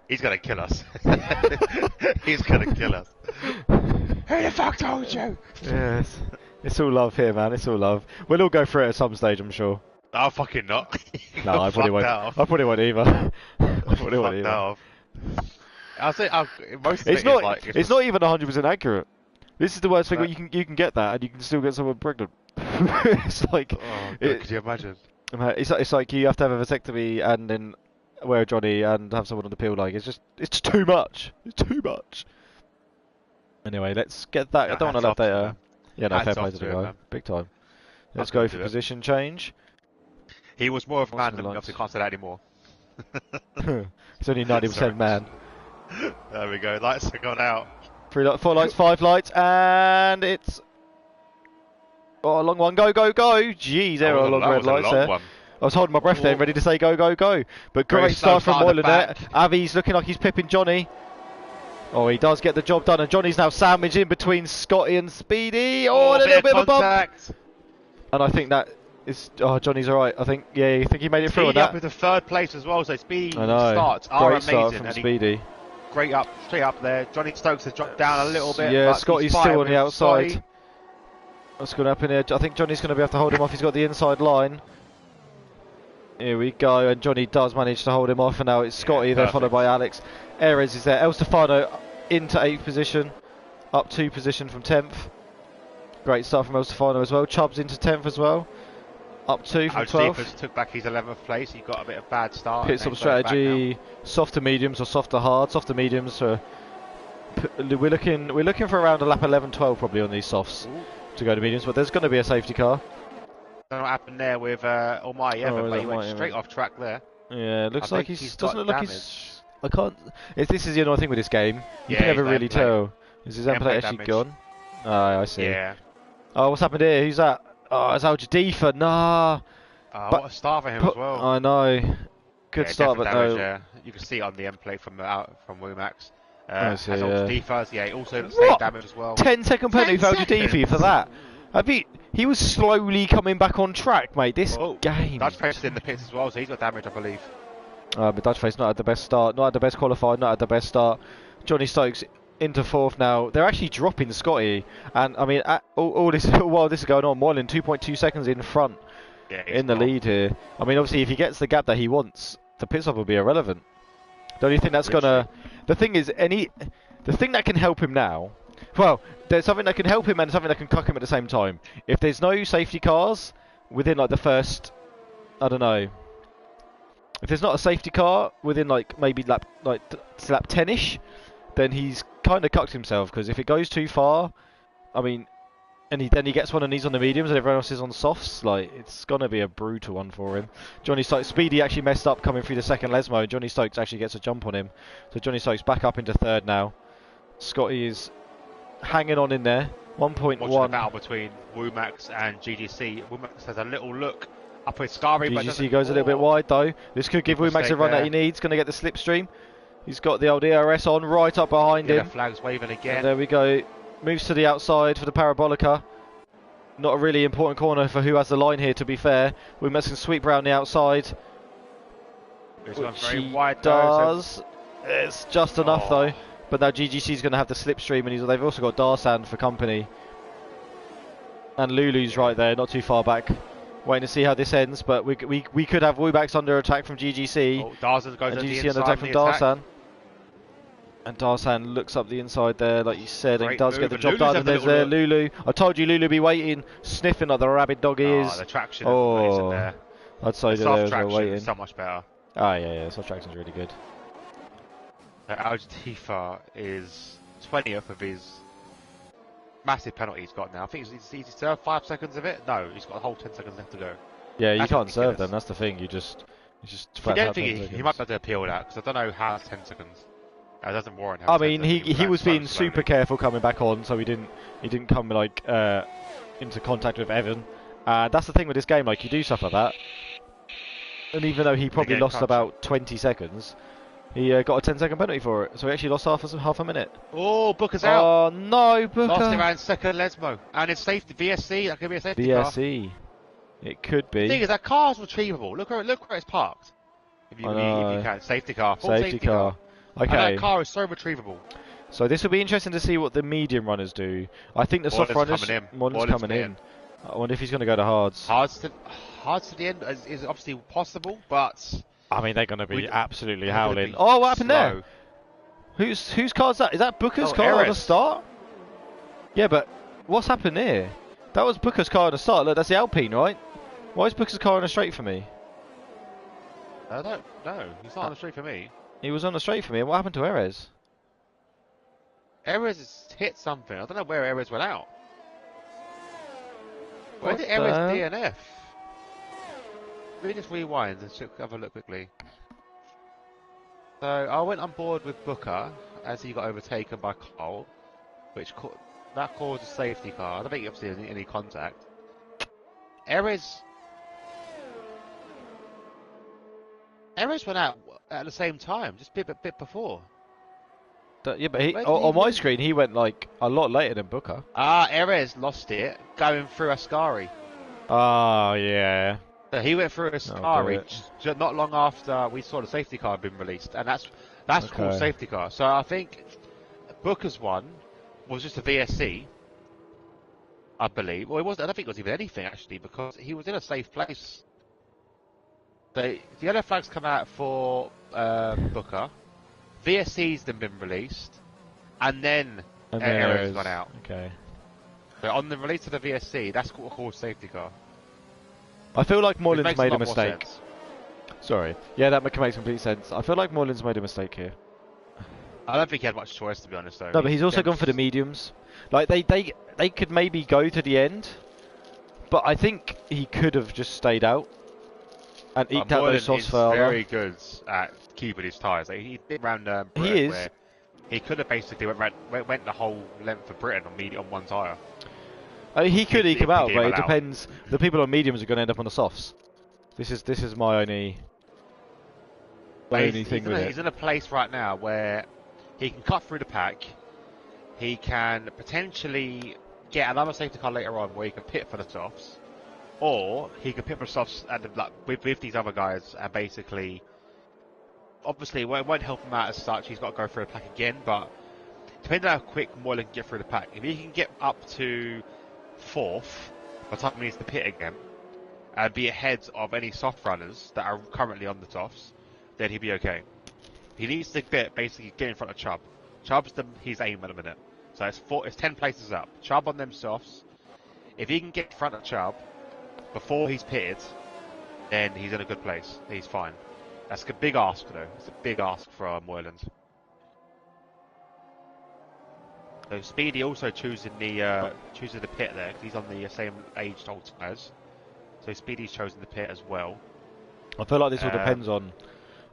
He's going to kill us. He's going to kill us. Who the fuck told you? Yes. It's all love here, man. It's all love. We'll all go through it at some stage, I'm sure. Oh, fucking not. No, I probably won't. I probably won't either. I probably won't either. I'll say most of it's not even 100% accurate. This is the worst thing. Where you can get that and you can still get someone pregnant. It's like. Oh, God, could you imagine? It's like you have to have a vasectomy and then wear a Johnny and have someone on the pill. Like it's just too much. It's too much. Anyway, let's get that. I don't want to let that. Yeah, no, fair play to the guy. Big time. Let's go for position change. He was more of a man than obviously can't say that anymore. It's only 90% man. There we go. Lights have gone out. 4 lights, 5 lights, and it's a long one. Go, go, go! Jeez, there are a lot of red lights there. I was holding my breath there, ready to say go, go, go. But great start from Moylan there. Avi's looking like he's pipping Johnny. Oh, he does get the job done, and Johnny's now sandwiched in between Scotty and Speedy. Oh, and a bit little bit of of a bump. contact. And I think that is. Oh, Johnny's alright. I think, yeah, you think he made it through on Speedy up that? into third place as well, so Speedy I know. starts are Great amazing. start from and Speedy. Great up, straight up there. Johnny Stokes has dropped down a little bit. Yeah, but Scotty's he's still on the outside. Scotty. What's going to happen here? I think Johnny's going to be able to hold him off. He's got the inside line. Here we go, and Johnny does manage to hold him off, and now it's Scotty, then followed by Alex. Erez is there. El Stefano into 8th position, up 2 position from 10th. Great start from El Stefano as well. Chubbs into 10th as well, up 2 from 12th. Took back his 11th place. He got a bit of bad start. Pit stop strategy: softer mediums or softer hard. Softer mediums. We're looking for around a lap 11-12 probably on these softs. Ooh. To go to mediums, but there's going to be a safety car. I don't know what happened there with Almighty Evan, but he went straight off track there. Yeah, it looks like he's doesn't look like damage. he's. I can't. This is the annoying thing with this game. You can never really tell. Is his end plate actually gone? Oh, I see. Yeah. Oh, what's happened here? Who's that? Oh, it's Al Jadifa. Nah. What a start for him as well. I know. Good start, but damage, no. yeah. You can see it on the end plate from Womax. I see, has yeah. Jadifa's, yeah, also the same damage as well. 10-second penalty for Al Jadifa for that. I mean, he was slowly coming back on track, mate. This game. Dutch Face is in the pits as well, so he's got damage, I believe. But Dutch Face not had the best start, not had the best qualified, not had the best start. Johnny Stokes into 4th now. They're actually dropping Scotty, and I mean, all this while this is going on, Moylan 2.2 seconds in front, in the lead here. I mean, obviously, if he gets the gap that he wants, the pit stop will be irrelevant. The only thing that's gonna, the thing is, the thing that can help him now. Well, there's something that can help him and something that can cuck him at the same time. If there's no safety cars within like the first, I don't know. If there's not a safety car within like maybe lap 10ish, then he's kind of cucked himself, because if it goes too far, I mean, and then he gets one and he's on the mediums and everyone else is on softs, like it's gonna be a brutal one for him. Johnny Stokes, Speedy actually messed up coming through the second Lesmo. Johnny Stokes actually gets a jump on him, so Johnny Stokes back up into 3rd now. Scotty is hanging on in there. 1.1. Watching the battle between Womax and GGC. Womax has a little look up with Scary, but GGC goes a little bit wide though. This could give Womax a run that he needs. Going to get the slipstream. He's got the old ERS on right up behind him. The flag's waving again. And there we go. Moves to the outside for the Parabolica. Not a really important corner for who has the line here, to be fair. Womax can sweep around the outside. Which very wide does. It's just enough though. But now GGC's going to have the slipstream, and they've also got Darsan for company. And Lulu's right there, not too far back. Waiting to see how this ends, but we could have Womax under attack from GGC. Darsan goes and to GGC the under attack from Darsan. And Darsan looks up the inside there, like you said, and does get the job done. And there's Lulu. I told you Lulu be waiting, sniffing like the rabid dog he is. The traction is amazing there. I'd say the there soft as well, traction waiting. is so much better. Oh yeah, soft traction's really good. Al Jadifa is 20th of his massive penalty he's got now. I think he's served 5 seconds of it. No, he's got a whole 10 seconds left to go. Yeah, you can't serve them. That's the thing. You just. I don't think he might have to appeal that, because I don't know how 10 seconds. It doesn't warrant. I mean, he was being super careful coming back on, so he didn't come like into contact with Evan. That's the thing with this game. Like, you do stuff like that, and even though he probably lost about 20 seconds. He got a 10-second penalty for it, so he actually lost half a minute. Oh, Booker's out. Oh no, Booker! Lost around second Lesmo, and it's safety VSC. That could be a safety car. VSC, it could be. The thing is, that car's retrievable. Look where it's parked. If you can, safety car, full safety car. Okay. And that car is so retrievable. So this will be interesting to see what the medium runners do. I think the soft runners, Moylan's coming in. I wonder if he's going to go to hards. Hards to the end is obviously possible, but. I mean, they're going to be absolutely howling. Oh, what happened there? Whose car is that? Is that Booker's car on the start? Yeah, but what's happened here? That was Booker's car on the start. Look, that's the Alpine, right? Why is Booker's car on the straight for me? I don't know. He's not on the straight for me. He was on the straight for me. And what happened to Erez? Erez has hit something. I don't know where Erez went out. Where did Erez DNF? Let me just rewind and have a look quickly. So I went on board with Booker as he got overtaken by Cole, which that caused a safety car. I don't think obviously any contact. Erez went out at the same time, just a bit before. Yeah, but he, Where did he on my lose? screen he went like a lot later than Booker. Ah, Erez lost it going through Ascari. Oh yeah, So he went through that'll do Ascari it. not long after we saw the safety car had been released, and that's called Okay. safety car. So I think Booker's one was just a VSC, I believe. Well, it wasn't. I don't think it was even anything actually, because he was in a safe place. The yellow flags come out for Booker. VSC's then been released, and then And then Erez has there's gone out. okay. But on the release of the VSC, that's called safety car. I feel like Which Moylan's makes made a lot more mistake. sense. Sorry. Yeah, that makes complete sense. I feel like Moylan's made a mistake here. I don't think he had much choice, to be honest, though. No, but he's also gone for the mediums. Like they could maybe go to the end, but I think he could have just stayed out and eked out those Moylan softs is further. very good at keeping his tyres. Like, he did round He Britain is. where he could have basically went the whole length of Britain on one tyre. I mean, he could eke him out, he but it allowed. depends. The people on mediums are going to end up on the softs. This is my only thing with it. He's in a place right now where he can cut through the pack. He can potentially get another safety car later on where he can pit for the softs, or he can pit for the softs with these other guys and basically. Obviously, it won't help him out as such. He's got to go through the pack again, but depending on how quick Moylan can get through the pack, if he can get up to 4th by the time he needs to pit again, and be ahead of any soft runners that are currently on the softs, then he'll be okay. He needs to basically get in front of Chubb. Chubb's his aim at the minute. So it's 10 places up. Chubb on them softs. If he can get in front of Chubb before he's pitted, then he's in a good place. He's fine. That's a big ask, though. It's a big ask for Moylan. So Speedy also choosing the pit there, because he's on the same aged old tyres. So Speedy's chosen the pit as well. I feel like this all depends on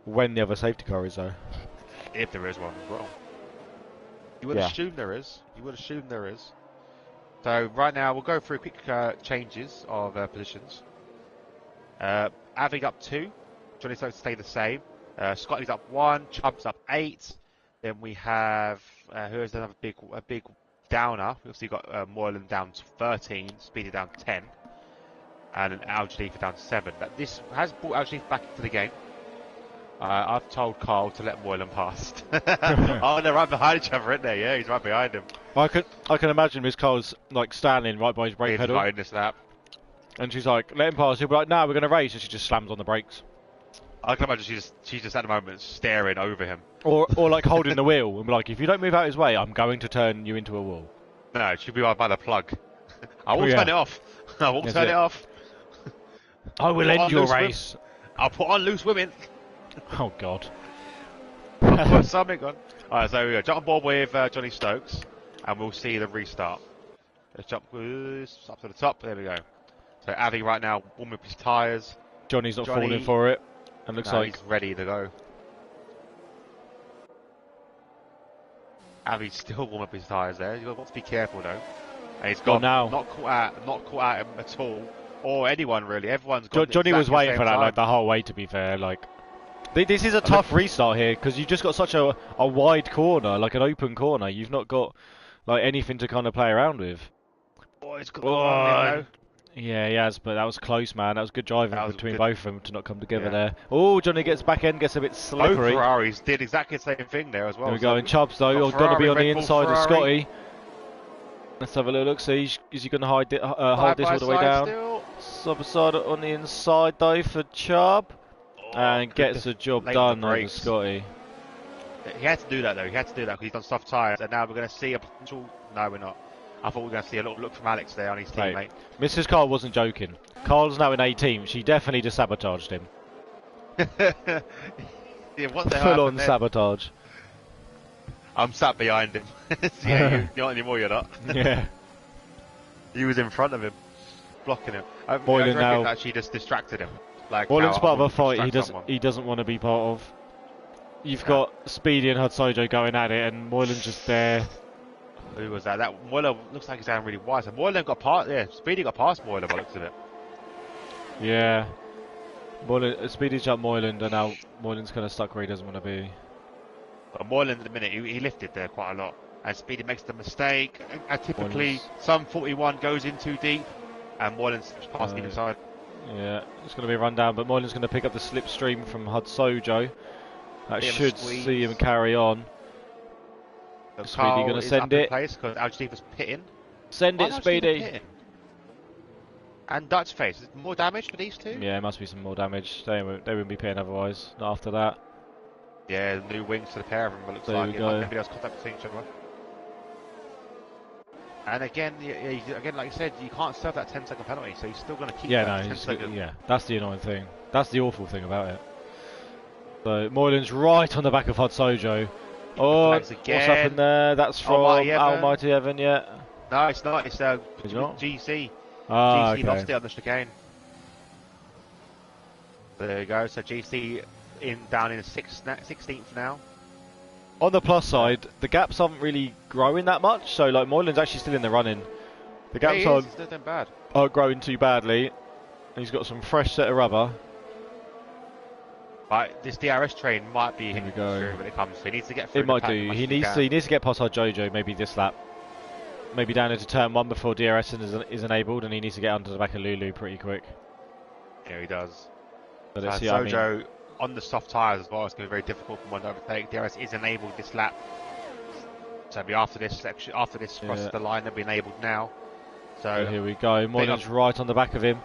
when the other safety car is, though. If there is one as well. You would assume there is. You would assume there is. So right now we'll go through quick changes of positions. Avi up 2. Johnny Stokes stay the same. Scotty's up 1. Chubb's up 8. Then we have who's another big downer. We've obviously got Moylan down to 13, Speedy down to 10, and an Al Jalifa down to 7. But this has brought Al Jalifa back into the game. I've told Carl to let Moylan past. Oh, they're right behind each other, aren't they? Yeah, he's right behind him. I can imagine Miss Carl's like standing right by his brake He's pedal, right in this lap. and she's like, "Let him pass." He'll be like, "No, we're going to race," and she just slams on the brakes. I can imagine she's just at the moment staring over him. Or like holding the wheel and be like, "If you don't move out his way, I'm going to turn you into a wall." No, she'll be right by the plug. I won't turn it off. I won't turn it off. I will end your race. I'll put on loose women. Oh God. I'll put something on. Alright, so we go. Jump on board with Johnny Stokes, and we'll see the restart. Let's jump up to the top. There we go. So Avi right now warming up his tyres. Johnny's not falling for it, and looks like he's ready to go. Avi's still warming up his tyres there. You've got to be careful though. And he's got now. not caught out him at all, or anyone really. Everyone's got. Johnny was waiting for that like the whole way. To be fair, like this is a tough restart here because you've just got such a wide corner, like an open corner. You've not got like anything to kind of play around with. Oh, it's got yeah, he has, but that was close, man. That was good driving between both of them to not come together there. Oh, Oh, Johnny gets back end, gets a bit slippery. Both Ferraris did exactly the same thing there as well. There we go, and Chubbs though, got to be on the inside of Scotty. Let's have a little look. See, is he going to hold this all the way down? Side on the inside though for Chubb, and gets the job done over Scotty. He had to do that though. He had to do that because he's on soft tyres, and now we're going to see a potential. No, we're not. I thought we were going to see a little look from Alex there on his teammate. Mrs. Carl wasn't joking. Carl's now in 18th. She definitely just sabotaged him. Yeah, what the Full on sabotage. I'm sat behind him. Yeah, you're not anymore, you're not. Yeah. He was in front of him, blocking him. Moylan now actually just distracted him. Like Moylan's part of a fight he doesn't want to be part of. You've got Speedy and Hudsojo going at it, and Moylan's just there. Who was that? That Moylan looks like he's down really wide. So Moylan got past. Yeah, Speedy got past Moylan by the looks of it. Yeah. Speedy's jumped Moylan, and now Moylan's kind of stuck where he doesn't want to be. But Moylan at the minute, he lifted there quite a lot. And Speedy makes the mistake. And typically, Moylan's... some 41 goes in too deep. And Moylan slips past the inside. Yeah, it's going to be a rundown, but Moylan's going to pick up the slipstream from Hudsojo. That should see him carry on. Speedy going to send it. Because Algeciras pitting. Send it, Speedy. And Dutch face. Is more damage for these two? Yeah, it must be some more damage. They wouldn't be pitting otherwise. Not after that. Yeah, new wings to the pair of them. It looks like it. Like maybe else contact between each other. And again, like you said, you can't serve that 10-second penalty, so he's still going to keep that 10 seconds. Yeah, that's the annoying thing. That's the awful thing about it. So Moylan's right on the back of Hudsojo. Oh, what's happened there? That's from Almighty Evan, yeah. No, it's not. It's GC. Ah, GC lost it on the chicane. There you go. So GC down in the 16th now. On the plus side, the gaps aren't really growing that much, so like Moylan's actually still in the running. The gaps aren't growing too badly. He's got some fresh set of rubber. But this DRS train might be hitting through when it comes. He needs to get through. It might do. He needs to get past Hudsojo maybe this lap. Maybe down into turn 1 before DRS is enabled, and he needs to get under the back of Lulu pretty quick. Yeah, he does. But let's see. Sojo on the soft tyres as well. It's going to be very difficult for one to overtake. DRS is enabled this lap. So it'll be after this crosses the line, they'll be enabled now. So here we go. Moylan's right on the back of him.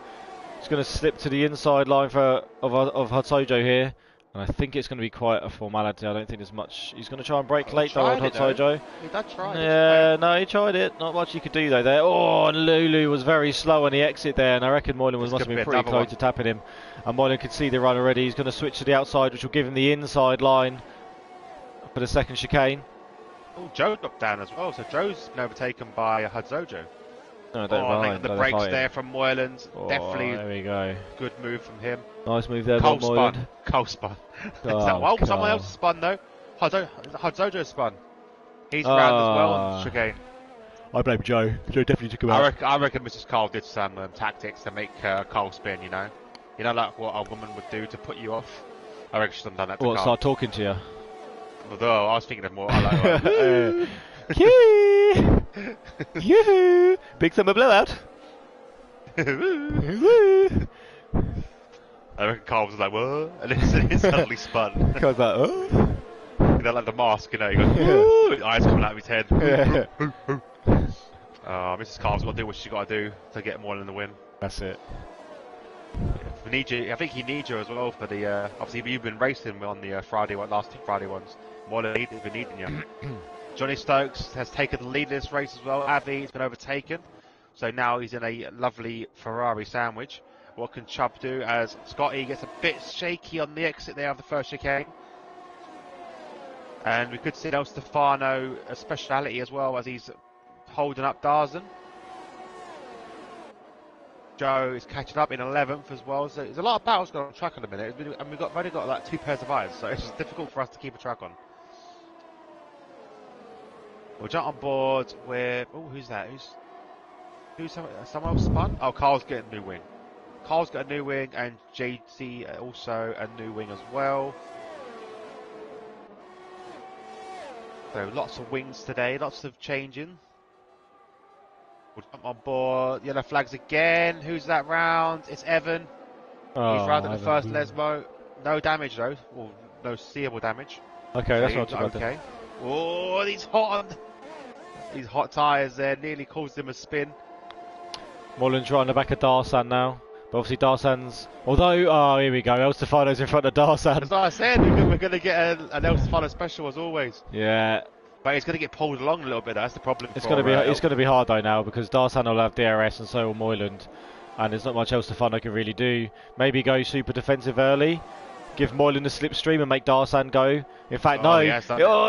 He's going to slip to the inside line of Hudsojo here. And I think it's going to be quite a formality. I don't think there's much. He's going to try and brake late though on Hudsojo. He did try. Yeah, no, he tried it. Not much he could do though there. Oh, and Lulu was very slow on the exit there, and I reckon Moylan must have been pretty close to tapping him. And Moylan could see the run already. He's going to switch to the outside, which will give him the inside line for the second chicane. Oh, Joe got down as well. So Joe's been overtaken by Hudsojo. No, the brakes there from Moylan. Definitely. There we go. Good move from him. Nice move there by Moylan. Cole spun. Someone else spun though. Hudsojo spun. He's round as well on the chicane. I blame Joe. Joe definitely took him out. I reckon Mrs. Cole did some tactics to make Cole spin, you know, like what a woman would do to put you off. I reckon she's done that to Cole. Start talking to you? Although I was thinking of more. I Yoo-hoo! Big summer blowout. I reckon Carl was like, what? And then suddenly spun. Carl's like, oh? You know, like the mask, you know, he goes, woo! His eyes coming out of his head. Mrs. Carl's got to do what she's got to do to get Moylan in the win. That's it. I think he needs you as well for the, obviously you've been racing on the last two Friday ones. Moylan has been needing you. Johnny Stokes has taken the lead in this race as well. Avi's been overtaken. So now he's in a lovely Ferrari sandwich. What can Chubb do as Scotty gets a bit shaky on the exit there of the first chicane? And we could see El Stefano a speciality as well as he's holding up Darzan. Joe is catching up in 11th as well. So there's a lot of battles going on track in a minute. And we've only got like 2 pairs of eyes. So it's just difficult for us to keep a track on. We'll jump on board with... Oh, who's that? Who's someone else spun? Oh, Carl's getting a new wing. Carl's got a new wing, and JC also a new wing as well. So lots of wings today, lots of changing. We'll jump on board. Yellow flags again. Who's that round? It's Evan. He's round in the first Lesmo. No damage though. Well, no seeable damage. Okay, that's not too bad. Okay. Oh, these hot tyres there nearly caused him a spin. Moylan's right on the back of Darzan now. But obviously Darzan's... here we go. El Stefano's in front of Darzan. That's what I said. We're going to get an El Stefano special as always. Yeah. But he's going to get pulled along a little bit. That's the problem. It's going to be hard though now because Darzan will have DRS and so will Moylan. And there's not much El Stefano can really do. Maybe go super defensive early. Give Moylan a slipstream and make Darzan go. In fact, no.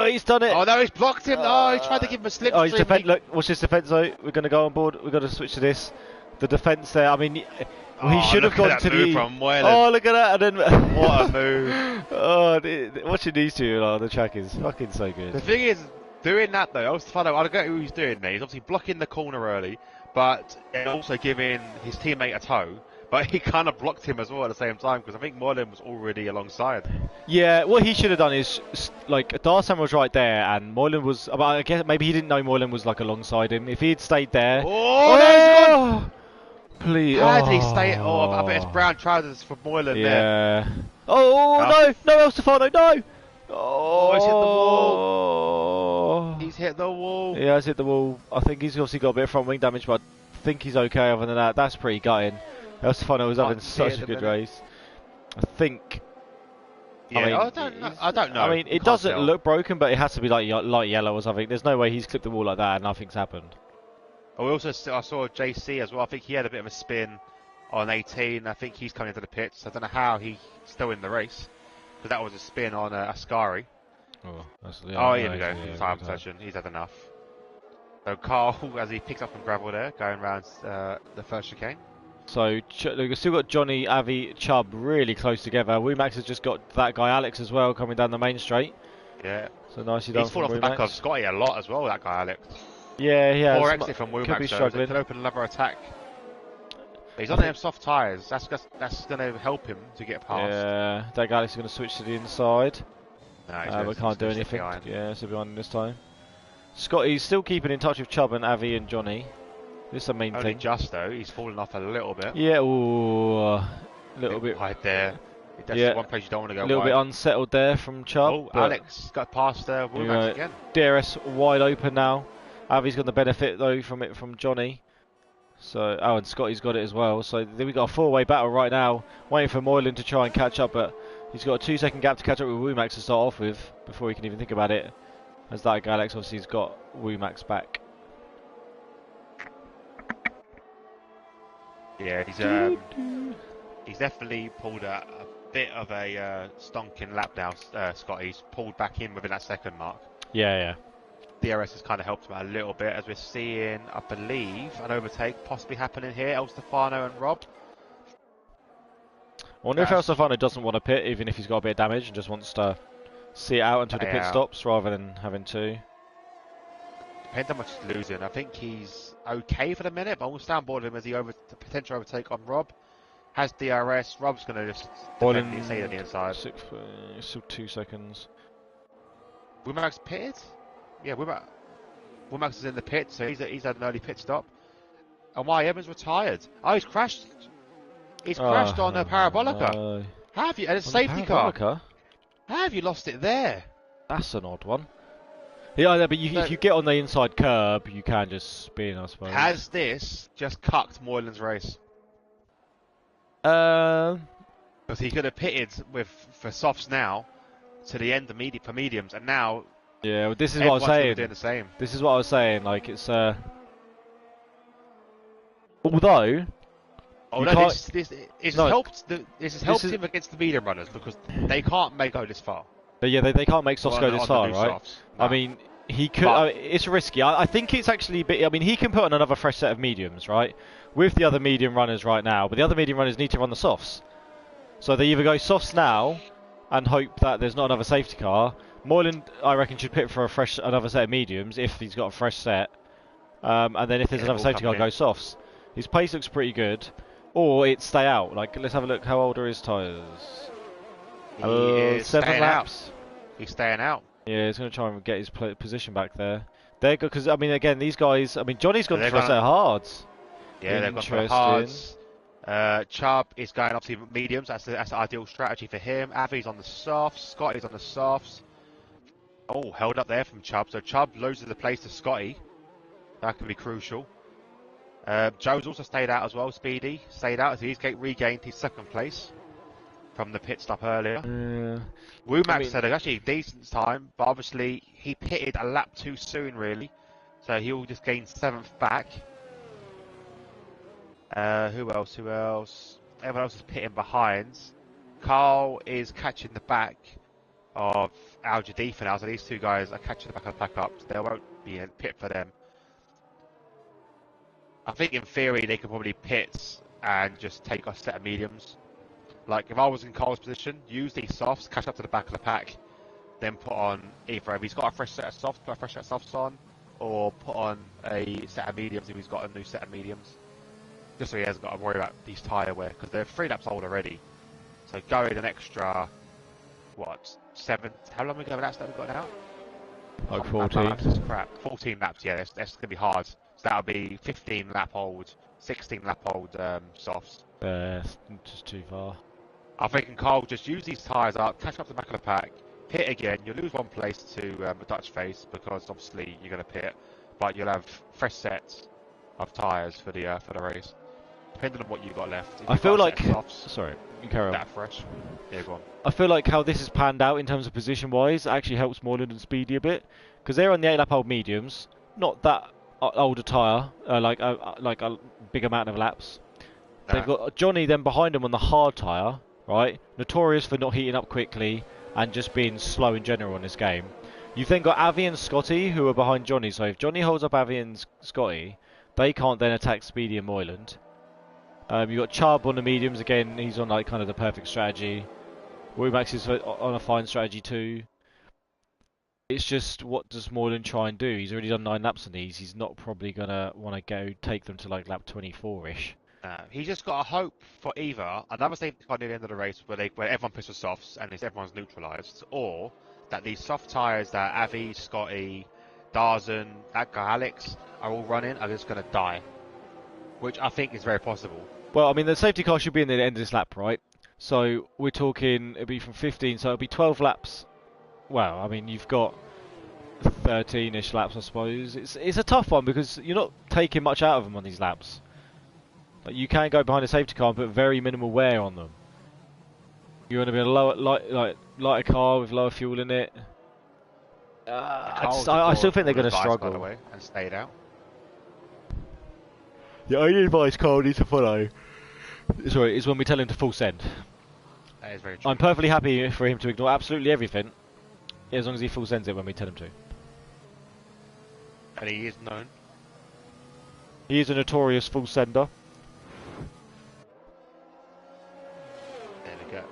He's done it. Oh, no, he's blocked him. He tried to give him a slipstream. Oh, his defense. Look, what's his defense though? We're going to go on board. We've got to switch to this. The defense there. I mean, he should have gone to the. Oh, look at that! And then what a move! Watching these two on the track is fucking so good. The thing is, doing that though, I don't get who he's doing there. He's obviously blocking the corner early, but also giving his teammate a tow. But he kind of blocked him as well at the same time because I think Moylan was already alongside. Yeah, what he should have done is like Darsan was right there, and Moylan was. But I guess maybe he didn't know Moylan was like alongside him. If he had stayed there, Oh, no, he's gone! Please, How did he stay? Oh, I bet it's brown trousers for Moylan there. Yeah. Oh no, El Stefano, no! Oh, he's hit the wall. Oh, He's hit the wall. yeah, he's hit the wall. I think he's obviously got a bit of front wing damage, but I think he's okay. Other than that, that's pretty gutting. El Stefano was having such a good race. I think. Yeah, I mean, I don't know. I mean, it doesn't look broken, but it has to be like light yellow or something. There's no way he's clipped the wall like that and nothing's happened. Oh, I saw JC as well. I think he had a bit of a spin on 18. I think he's coming into the pits. I don't know how he's still in the race because that was a spin on Ascari. Oh, Here we go. Time possession. He's had enough. So Carl, as he picks up some gravel there, going around the first chicane. So we've still got Johnny, Avi, Chubb really close together. Womax has just got that guy Alex as well coming down the main straight. Yeah. So nicely done. He's fallen off the back of Scotty a lot as well, that guy Alex. Yeah, yeah. Poor exit from Womax. Could be struggling. Could open another attack. But he's on them soft tyres. That's going to help him to get past. Yeah, that guy is going to switch to the inside. No, but can't do anything. Yeah, so behind him this time. Scotty's still keeping in touch with Chubb and Avi and Johnny. This is the main thing. Just though, he's fallen off a little bit. Yeah, a little bit wide there. That's one place you don't want to go. A little bit unsettled there from Chubb. Oh, Alex got past Womax again. DRS wide open now. Avi's got the benefit though from it from Johnny. So and Scotty's got it as well. So then we've got a four-way battle right now, waiting for Moylan to try and catch up, but he's got a 2-second gap to catch up with Womax to start off with before he can even think about it. As that guy Alex obviously has got Womax back. Yeah, he's definitely pulled a bit of a stonking lap now. Scott, he's pulled back in within that second mark. Yeah. DRS has kind of helped him out a little bit, as we're seeing, I believe, an overtake possibly happening here. El Stefano and Rob. I wonder if El Stefano doesn't want to pit, even if he's got a bit of damage, and just wants to see it out until the pit stops, rather than having to. Depends how much he's losing. I think he's okay for the minute, but I will stand board of him as the potential overtake on Rob. Has DRS. Rob's going to just stay on the inside. Still 2 seconds. Womax pitted? Yeah, Womax is in the pit, so he's had an early pit stop. And why Evans retired? Oh, he's crashed. He's crashed on a Parabolica. No. How have you? And a safety car. How have you lost it there? That's an odd one. Yeah, but if you get on the inside curb, you can just spin, I suppose. Has this just cucked Moylan's race? Because he could have pitted for softs now to the end of for mediums, and now. Yeah, well, this is what I was saying. Doing the same. This is what I was saying. Like it's although. This has helped him against the medium runners because they can't go this far. But yeah, they can't make softs go this far, right? No. I mean, he could. It's risky. I think it's actually. I mean, he can put on another fresh set of mediums, right? With the other medium runners right now, but the other medium runners need to run the softs. So they either go softs now and hope that there's not another safety car. Moylan, I reckon, should pit for another set of mediums if he's got a fresh set. And then if there's another safety car, go softs. His pace looks pretty good. Or it stay out. Like, let's have a look. How old are his tyres? He is 7 laps. He's staying out. Yeah, he's going to try and get his position back there. They're good because I mean, again, these guys. I mean, Johnny's gone for a set of hards. Yeah, they've gone for hards. Chubb is going obviously mediums. That's the ideal strategy for him. Avi's on the softs. Scotty's on the softs. Oh, held up there from Chubb. So Chubb loses the place to Scotty. That can be crucial. Joe's also stayed out as well. Speedy stayed out, so he's regained his second place from the pit stop earlier. Womax had actually a decent time, but obviously he pitted a lap too soon, really. So he'll just gain 7th back. Who else? Everyone else is pitting behind. Carl is catching the back of Al Jadid for now, so these two guys are catching the back of the pack up. So there won't be a pit for them. I think in theory they could probably pit and just take a set of mediums. Like if I was in Carl's position, use these softs, catch up to the back of the pack, then put on either if he's got a fresh set of softs, put a fresh set of softs on, or put on a set of mediums if he's got a new set of mediums. just so he hasn't got to worry about these tyre wear, because they're 3 laps old already. So going an extra, what, 7, how long ago that's that we've got now? Like My 14. maths is crap. 14 laps, yeah, that's going to be hard. So that'll be 15 lap old, 16 lap old softs. It's just too far. I'm thinking Carl just use these tyres up, catch up to the back of the pack, pit again. You'll lose 1 place to a Dutch face because obviously you're going to pit, but you'll have fresh sets of tyres for the race, depending on what you've got left. If I you've feel got a like... set of softs, Sorry, you carry on. that fresh. Yeah, go on. I feel like how this has panned out in terms of position-wise actually helps Moreland and Speedy a bit, because they're on the 8-lap-old mediums, not that older tyre, like a big amount of laps. Nah. They've got Johnny then behind them on the hard tyre, right? Notorious for not heating up quickly and just being slow in general in this game. You've then got Avi and Scotty who are behind Johnny, so if Johnny holds up Avi and Scotty, they can't then attack Speedy and Moyland. You've got Chubb on the mediums, again, he's on like kind of the perfect strategy. Womax is on a fine strategy too. It's just, what does Moyland try and do? He's already done 9 laps on these. He's not probably going to want to go take them to like lap 24-ish. He's just got to hope for either another safety car near the end of the race where everyone pits with softs and everyone's neutralised, or that these soft tyres that Avi, Scotty, Darzan, that guy Alex are all running are just going to die, which I think is very possible. Well, I mean, the safety car should be in the end of this lap, right? So we're talking, it'll be from 15, so it'll be 12 laps. Well, I mean, you've got 13-ish laps, I suppose. It's a tough one because you're not taking much out of them on these laps. Like, you can go behind a safety car and put very minimal wear on them. You want to be a lighter car with lower fuel in it. I still think they're going to struggle. By the way, and stayed out. The only advice Carl needs to follow is when we tell him to full send. That is very true. I'm perfectly happy for him to ignore absolutely everything, as long as he full sends it when we tell him to. And he is known. He is a notorious full sender. There we go.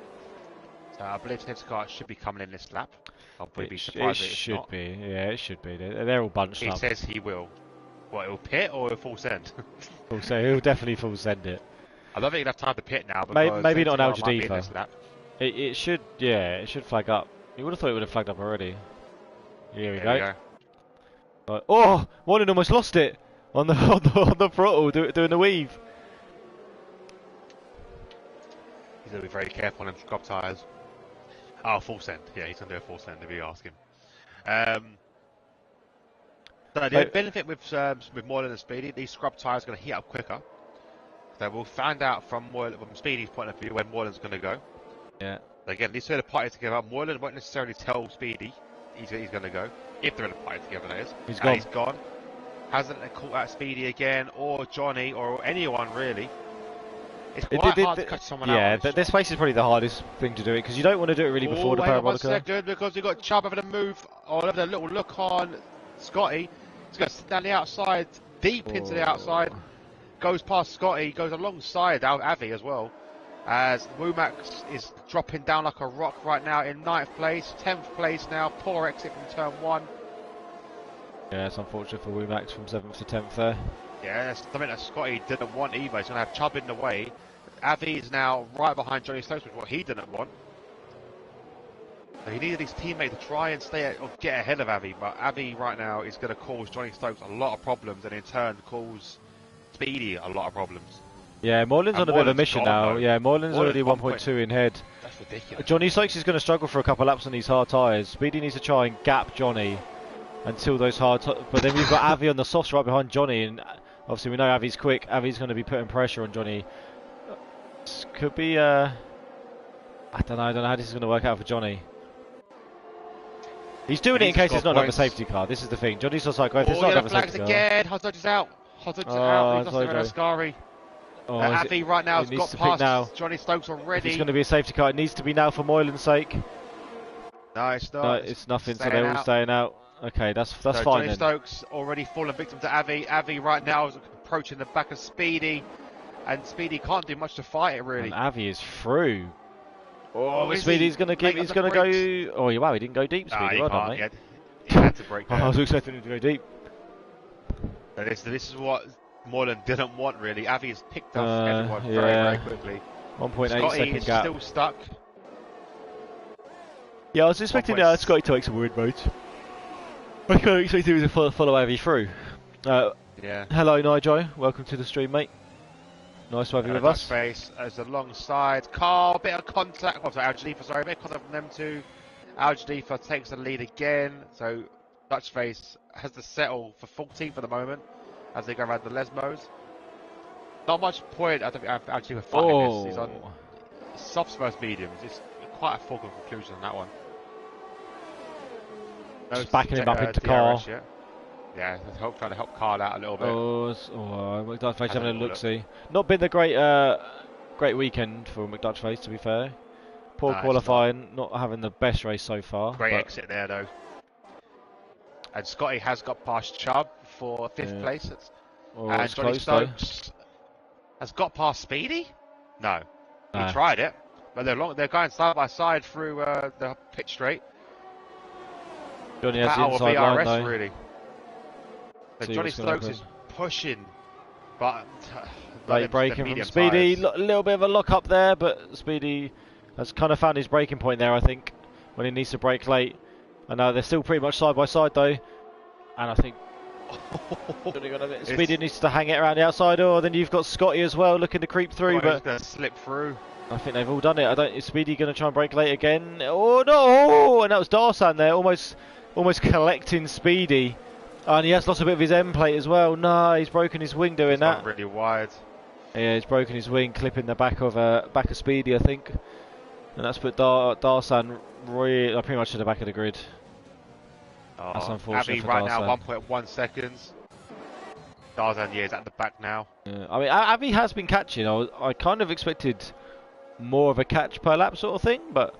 So I believe Ted's car should be coming in this lap. I'll probably be surprised if it's not. It should be, yeah, it should be. They're all bunched up. He says he will. What, he'll pit or he'll full send? So he'll definitely full send it. I don't think he'll have time to pit now. Because maybe not an Al might be in Jadifa. this lap. It should, yeah, it should flag up. You would have thought it would have flagged up already. Here we There go. we go. Right. Oh, one almost lost it on the throttle doing the weave. He's going to be very careful on them scrub tyres. Oh, full send. Yeah, he's going to do a full send if you ask him. So the benefit with Moylan and Speedy, these scrub tyres are going to heat up quicker. So we'll find out from Speedy's point of view when Moylan's going to go. Yeah. Again, these two are the party together. Moylan won't necessarily tell Speedy he's going to go. If they're in a party together, that is. He's gone. Hasn't caught out Speedy again, or Johnny, or anyone really. It's quite hard to catch someone out. Yeah, this race is probably the hardest thing to do it, because you don't want to do it really before the parabolica. 1 second, because we've got Chubb having a move, or having a little look on Scotty. He's going to sit down the outside, deep into the outside. Goes past Scotty, goes alongside Avi as well. As Womax is dropping down like a rock right now in 9th place, 10th place now. Poor exit from turn 1. Yeah, it's unfortunate for Womax from 7th to 10th there. Yeah, that's something that Scotty didn't want either. He's going to have Chubb in the way. Avi is now right behind Johnny Stokes, which is what he didn't want. So he needed his teammate to try and get ahead of Avi, but Avi right now is going to cause Johnny Stokes a lot of problems, and in turn cause Speedy a lot of problems. Yeah, Moylan's on a bit of a mission now. Yeah, Moylan's already 1.2 in head. That's ridiculous. Johnny Stokes is going to struggle for a couple of laps on these hard tyres. Speedy needs to try and gap Johnny until those hard but then we've got Avi on the softs right behind Johnny, and obviously we know Avi's quick. Avi's going to be putting pressure on Johnny. This could be I don't know how this is going to work out for Johnny. He's doing it in case it's not another safety car. This is the thing. Johnny's just like, if it's not another safety car. Again. Hozodge is out. Hozodge is out. He's lost Ascari. Avi right now has got past Johnny Stokes already. If it's going to be a safety car, it needs to be now for Moylan's sake. No, it's not. No, it's nothing, so they're all staying out. Okay, that's fine Johnny then. Stokes already fallen victim to Avi. Avi right now is approaching the back of Speedy, and Speedy can't do much to fight it really. And Avi is through. Oh, Speedy's going to give. He's going to go. Oh, wow, he didn't go deep. Speedy, well done, mate. He had to break. I was expecting him to go deep. So this is what Moreland didn't want really. Avi's picked off everyone yeah. very quickly. 1.8 Scotty second is gap. still stuck. Yeah, I was expecting Scotty to make some weird modes. I kind of expected him to follow Avi through. Yeah. Hello, Nigel. Welcome to the stream, mate. Nice to have you with us. Face as alongside Carl, bit of contact. Oh, sorry, Al-Jalifa, sorry, bit of contact from them two. Al-Jalifa takes the lead again. So Dutch Face has to settle for 14th for the moment as they go around the Lesmos. Not much point. I don't think Al-Jalifa fighting this. He's on softs versus mediums. It's quite a foregone conclusion on that one. Just backing him up into Carl. Yeah, trying to help Carl out a little bit. McDutchface having a look-see. Not been the great weekend for McDutchface, to be fair. Poor qualifying, not having the best race so far. Great exit there, though. And Scotty has got past Chubb for 5th place. And Johnny Stokes has got past Speedy? No. He tried it. But they're going side by side through the pit straight. Johnny has the inside line, though. Really. So Johnny Stokes is pushing, but late braking from Speedy. A little bit of a lock up there, but Speedy has kind of found his braking point there, I think, when he needs to brake late. I know they're still pretty much side by side though, and I think Speedy needs to hang it around the outside. Or then you've got Scotty as well looking to creep through, but going to slip through. I think they've all done it. Is Speedy going to try and brake late again? Oh no! And that was Darsan there, almost collecting Speedy. And he has lost a bit of his end plate as well. No, he's broken his wing doing that. Really wide. Yeah, he's broken his wing, clipping the back of Speedy, I think. And that's put Darsan pretty much to the back of the grid. That's unfortunate Avi for right Darsan. now 1.1 seconds. Darsan, is at the back now. Yeah, I mean, Avi has been catching. I kind of expected more of a catch per lap sort of thing, but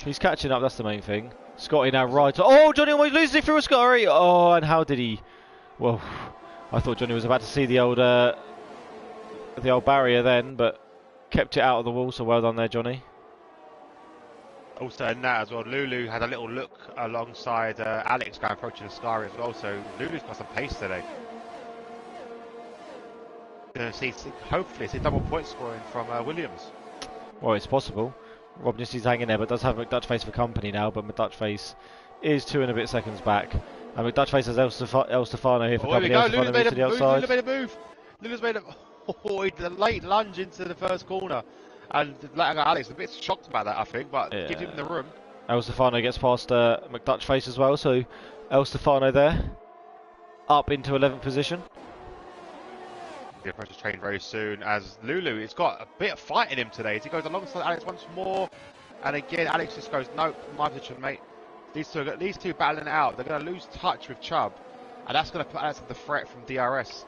he's catching up. That's the main thing. Scotty now right. Oh, Johnny almost loses it through a Scotty. Oh, and how did he? Well, I thought Johnny was about to see the old barrier then, but kept it out of the wall. So well done there, Johnny. Also in that as well, Lulu had a little look alongside Alex going approaching the Scary as well. So Lulu's got some pace today. Going to hopefully see double point scoring from Williams. Well, it's possible. Rob just is hanging there, but does have McDutchface for company now. But McDutchface is 2 and a bit seconds back. And McDutchface has El Stefano here for company. Lulu's made a move. Lulu's made a late lunge into the first corner. And Alex a bit shocked about that, I think, but gives him the room. El Stefano gets past McDutchface as well. So El Stefano there, up into 11th position. The approach is trained very soon as Lulu has got a bit of fight in him today as he goes alongside Alex once more, and again Alex just goes, no, my position, mate. These two battling it out. They're going to lose touch with Chubb, and that's going to put Alex under threat from DRS.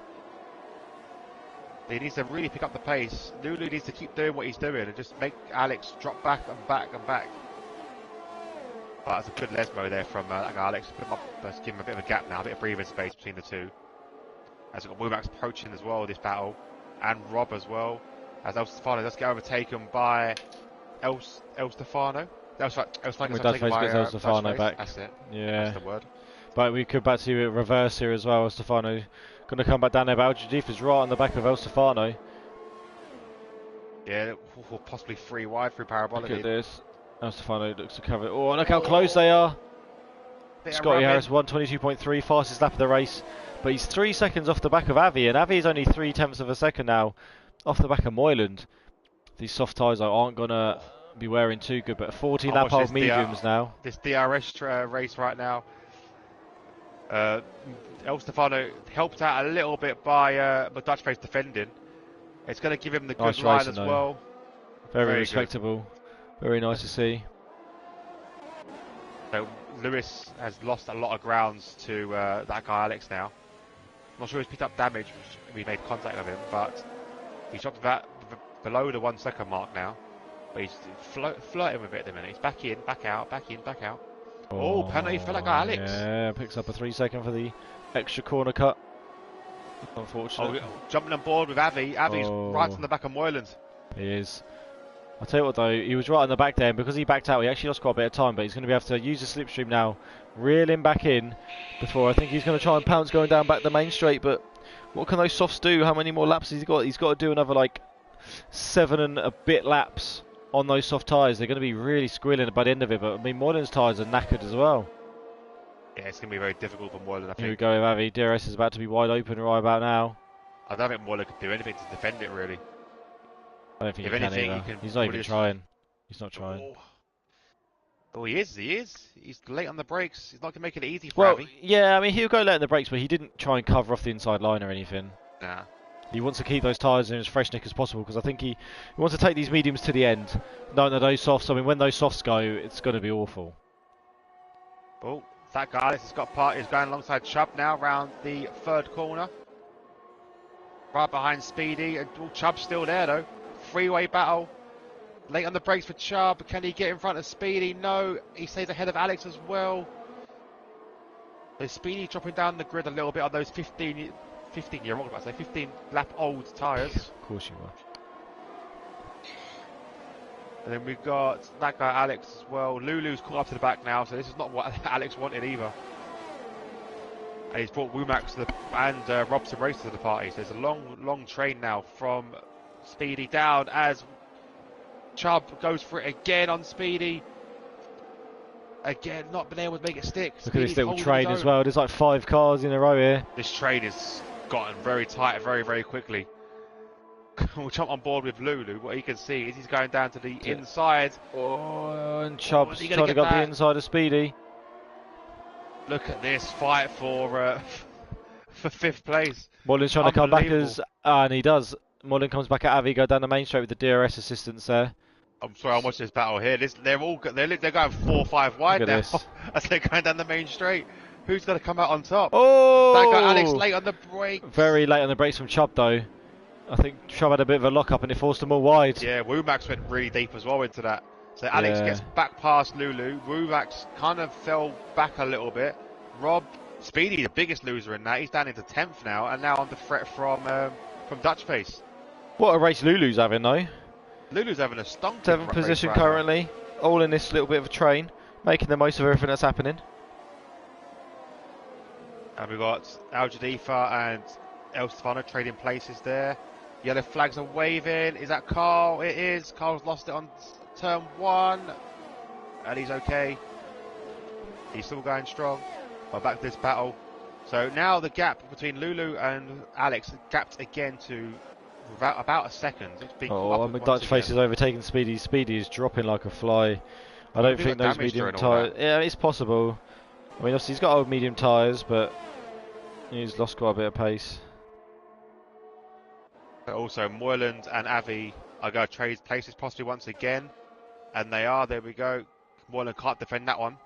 He needs to really pick up the pace. Lulu needs to keep doing what he's doing and just make Alex drop back and back and back. But that's a good Lesmo there from Alex. Let's give him a bit of a gap now, a bit of breathing space between the two. As we've got Wilmax approaching as well this battle, and Rob as well. As El Stefano does get overtaken by El Stefano. That's right, El Stefano gets overtaken by El Stefano back. That's it. Yeah. That's the word. But we could back to reverse here as well. El Stefano going to come back down there, but Al-Jadif is right on the back of El Stefano. Yeah, possibly 3 wide through parabolic. Look at this. El Stefano looks to cover it. Oh, look how close they are. Scotty Harris 122.3, fastest lap of the race. But he's 3 seconds off the back of Avi, and Avi is only 0.3 of a second now off the back of Moyland. These soft tyres aren't going to be wearing too good, but 14 lap old mediums now. This DRS race right now. El Stefano helped out a little bit by Dutchface defending. It's going to give him the good line as well. Very respectable. Good. Very nice to see. So Lewis has lost a lot of grounds to that guy Alex now. I'm not sure he's picked up damage. We made contact with him, but he's dropped that below the 1 second mark now. But he's flirting with it at the minute. He's back in, back out, back in, back out. Oh, penalty for that guy Alex. Yeah, picks up a 3 second for the extra corner cut. Unfortunately. Jumping on board with Avi. Avi's right on the back of Moyland. He is. I'll tell you what though, he was right on the back there, and because he backed out, he actually lost quite a bit of time, but he's going to be able to use the slipstream now, reel him back in, before I think he's going to try and pounce going down back the main straight, but What can those softs do? How many more laps has he got? He's got to do another like 7 and a bit laps on those soft tyres. They're going to be really squealing by the end of it. But I mean, Moylan's tyres are knackered as well. Yeah, it's going to be very difficult for Moylan, I Here we think. go with Avi. DRS is about to be wide open right about now. I don't think Moylan can do anything to defend it, really. I don't think If he can anything, either. he can He's not even just... trying. He's not trying. Oh, he is. He's late on the brakes. He's not going to make it easy for Well, Avi. yeah, I mean, he'll go late in the brakes, but he didn't try and cover off the inside line or anything. Nah. He wants to keep those tyres in as fresh nick as possible because I think he wants to take these mediums to the end. Knowing that those softs, I mean, when those softs go, it's going to be awful. Oh, that guy has got part. Is going alongside Chubb now round the third corner. Right behind Speedy. And Chubb's still there though. Freeway battle. Late on the brakes for Chubb. Can he get in front of Speedy? No. He stays ahead of Alex as well. There's Speedy dropping down the grid a little bit on those 15 lap old tyres. Of course you are. And then we've got that guy Alex as well. Lulu's caught up to the back now, so this is not what Alex wanted either. And he's brought Womack and Robson Racer to the party. So there's a long train now from Speedy down as Chubb goes for it again on Speedy. Again, not been able to make it stick. Look at this little train as well. There's like 5 cars in a row here. This train has gotten very tight very quickly. We'll jump on board with Lulu. What he can see is he's going down to the inside. Oh, and Chubb's trying trying to get the inside of Speedy. Look at this fight for 5th place. Moylan's trying to come back and he does. Moylan comes back at Avi, go down the main straight with the DRS assistance there. I'm sorry, I'm watching this battle here. They're going 4 or 5 wide now as they're going down the main straight. Who's going to come out on top? Oh! That guy Alex late on the brakes. Very late on the brakes from Chubb though. I think Chubb had a bit of a lock up and it forced them all wide. Yeah, Womax went really deep as well into that. So Alex gets back past Lulu. Womax kind of fell back a little bit. Speedy, the biggest loser in that. He's down into 10th now, and now on the threat from Dutch Face. What a race Lulu's having though. Lulu's having a stunk. 7th position currently, all in this little bit of a train, making the most of everything that's happening. And we've got Al Jadifa and El Stefano trading places there. Yellow flags are waving. Is that Carl? It is. Carl's lost it on turn 1. And he's okay. He's still going strong. Well, back to this battle. So now the gap between Lulu and Alex gapped again to about a second. It's been Dutch Face is overtaking Speedy. Speedy is dropping like a fly. I don't think those medium tyres... Yeah, it's possible. I mean, obviously he's got old medium tyres, but he's lost quite a bit of pace. But also, Moyland and Avi are going to trade places possibly once again. And they are. There we go. Moyland can't defend that one.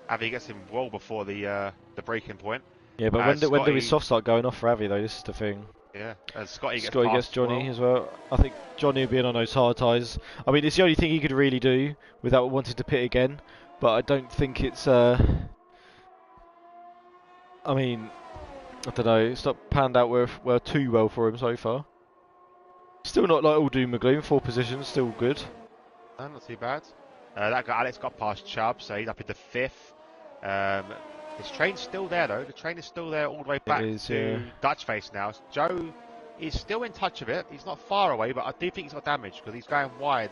Avi gets him well before the breaking point. Yeah, but when do we soft start going off for Avi though? This is the thing. Yeah, and Scotty gets Johnny as well. I think Johnny being on those hard tyres. I mean, it's the only thing he could really do without wanting to pit again. But I don't think it's. I mean, I don't know. It's not panned out well too well for him so far. Still not like all doom and gloom. 4 positions, still good. No, not too bad. That guy Alex got past Chubb, so he's up into 5th. This train's still there though. The train is still there all the way back to Dutch Face now. Joe is still in touch of it. He's not far away, but I do think he's got damage because he's going wide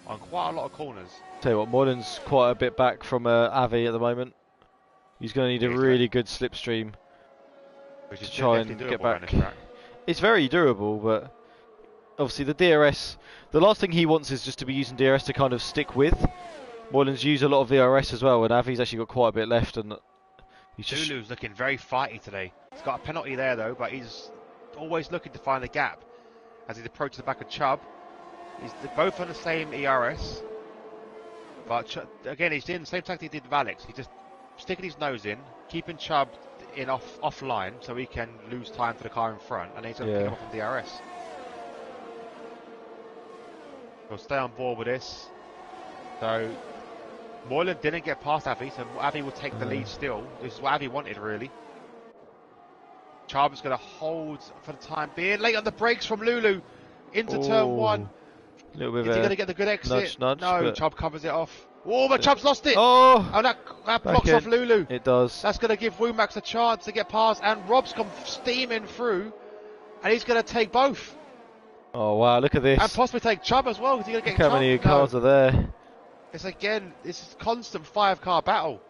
on quite a lot of corners. Tell you what, Moylan's quite a bit back from Avi at the moment. He's going to need a really good slipstream to try and get back. It's very durable, but obviously the DRS, the last thing he wants is just to be using DRS to kind of stick with. Moylan's used a lot of VRS as well, and Avi's actually got quite a bit left. And Lulu's looking very fighty today. He's got a penalty there though, but he's always looking to find a gap as he approaches the back of Chubb. He's both on the same ERS, but again he's doing the same tactic he did with Alex. He's just sticking his nose in, keeping Chubb in offline so he can lose time for the car in front, and then he's going to pick him up from DRS. We'll stay on board with this. So Moylan didn't get past Avi, so Avi will take the lead still. This is what Avi wanted, really. Chubb's going to hold for the time being. Late on the brakes from Lulu into turn 1. Little bit is he going to get the good exit? Nudge, no, Chubb covers it off. Oh, but Chubb's lost it. Oh, And that back blocks off in. Lulu. It does. That's going to give Womack a chance to get past, and Rob's come steaming through, and he's going to take both. Oh wow, look at And this. possibly take Chubb as well. Is he going to Look get how Chubb? many No. cars are there. It's a constant 5-car battle.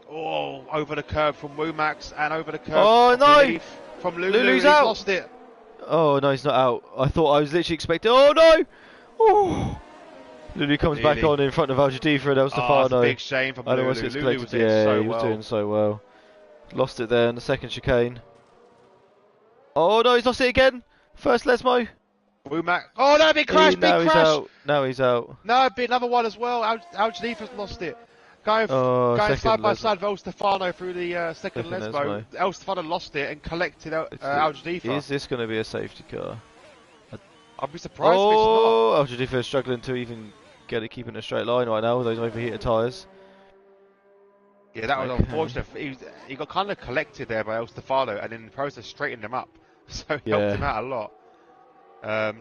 Oh, over the curb from Womack and over the curb Oh no! from Lulu. Lulu's He's out. lost it. Oh no, he's not out. I thought I was literally expecting. Oh no! Oh. Lulu comes back on in front of Algedifa and El Oh, it's a Stefano. big shame from I Lulu. almost gets Lulu collected. was doing Yeah, so he was well. doing so well. Lost it there in the second chicane. Oh no, he's lost it again. First Lesmo. Womack. Oh no, big crash, big Now crash. he's out. Now he's out. No, another one as well. Algedifa's lost it. Going second side by Lesmo. side with El Stefano through the second Second Lesmo. Lesmo. El Stefano lost it and collected Algedifa. Is this going to be a safety car? I'd be surprised if it's not. Oh, Algedifa is struggling to even get it keeping a straight line right now with those overheated tyres. Yeah, that was Okay. unfortunate. He got kind of collected there by El Stefano, and in the process straightened him up. So it Yeah. helped him out a lot.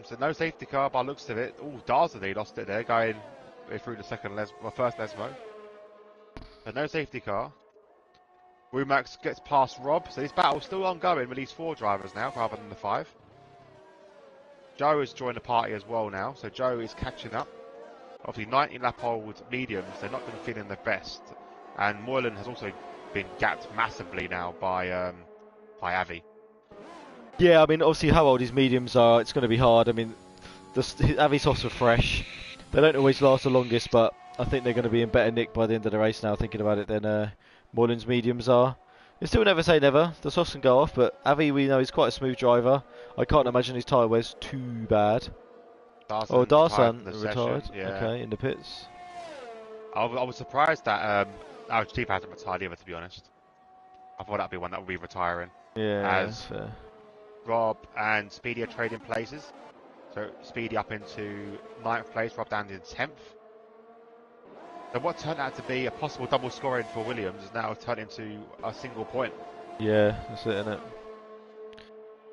So no safety car by looks of it. Oh, Darzady lost it there, going through the first Lesmo. But no safety car. Womack gets past Rob, so this battle's still ongoing with these 4 drivers now, rather than the 5. Joe has joined the party as well now, so Joe is catching up. Obviously 19 lap old mediums, they're not been feeling the best. And Moylan has also been gapped massively now by Avi. Yeah, I mean, obviously how old his mediums are, it's going to be hard. I mean, the Avi softs are fresh. They don't always last the longest, but I think they're going to be in better nick by the end of the race now, thinking about it, than Moylan's mediums are. You still never say never. The softs can go off, but Avi, we know, is quite a smooth driver. I can't imagine his tyre wear's too bad. Darsan retired. Yeah. Okay, in the pits. I was surprised that Algedifa hasn't retired either, to be honest. I thought that'd be one that would be retiring. Yeah, As that's fair. Rob and Speedy are trading places. So Speedy up into 9th place, Rob down in 10th. So what turned out to be a possible double scoring for Williams is now turned into a single point. Yeah, that's it, isn't it?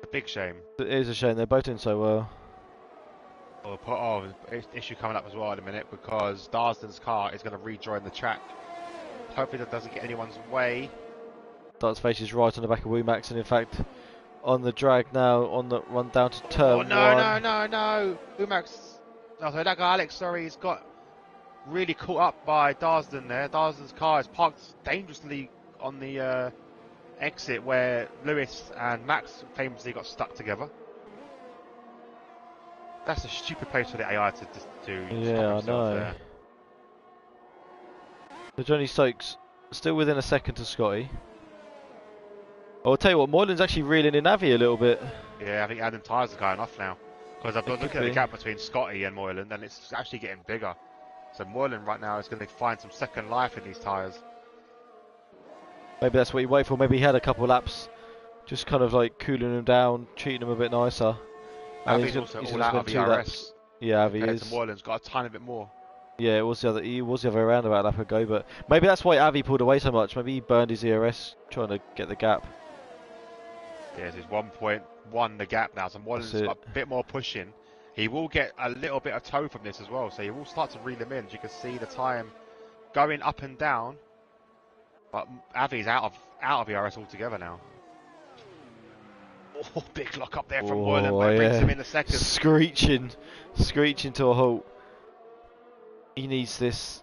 A big shame. It is a shame, they're both doing so well. Issue coming up as well in a minute because Darsden's car is going to rejoin the track. Hopefully that doesn't get anyone's way. Dart's face is right on the back of Womack, and in fact, on the drag now, on the run down to turn 1. No. Umax. Oh, sorry, that guy Alex, sorry, he's got really caught up by Darsden there. Darsden's car is parked dangerously on the exit where Lewis and Max famously got stuck together. That's a stupid place for the AI to do. Yeah, I know. There. So Johnny Stokes still within a second to Scotty. I'll tell you what, Moylan's actually reeling in Avi a little bit. Yeah, I think Adam tyres are going off now. Because I've been looking at the be. gap between Scotty and Moylan, and it's actually getting bigger. So Moylan right now is going to find some second life in these tyres. Maybe that's what you wait for. Maybe he had a couple laps, just kind of like cooling him down, treating him a bit nicer. And Avi's also he's all gonna out of spend 2 ERS. laps. Yeah, Avi Compared is. to Moylan's got a tiny bit more. Yeah, it was the other. He was the other way around about a lap ago, but maybe that's why Avi pulled away so much. Maybe he burned his ERS trying to get the gap. Yes, it's 1.1 the gap now, so Moylan's got a bit more pushing. He will get a little bit of toe from this as well, so he will start to reel him in. As you can see the time going up and down, but Avi's out of ERS altogether now. Oh, big lock up there from Moylan, but it brings him in the second. Screeching to a halt. He needs this.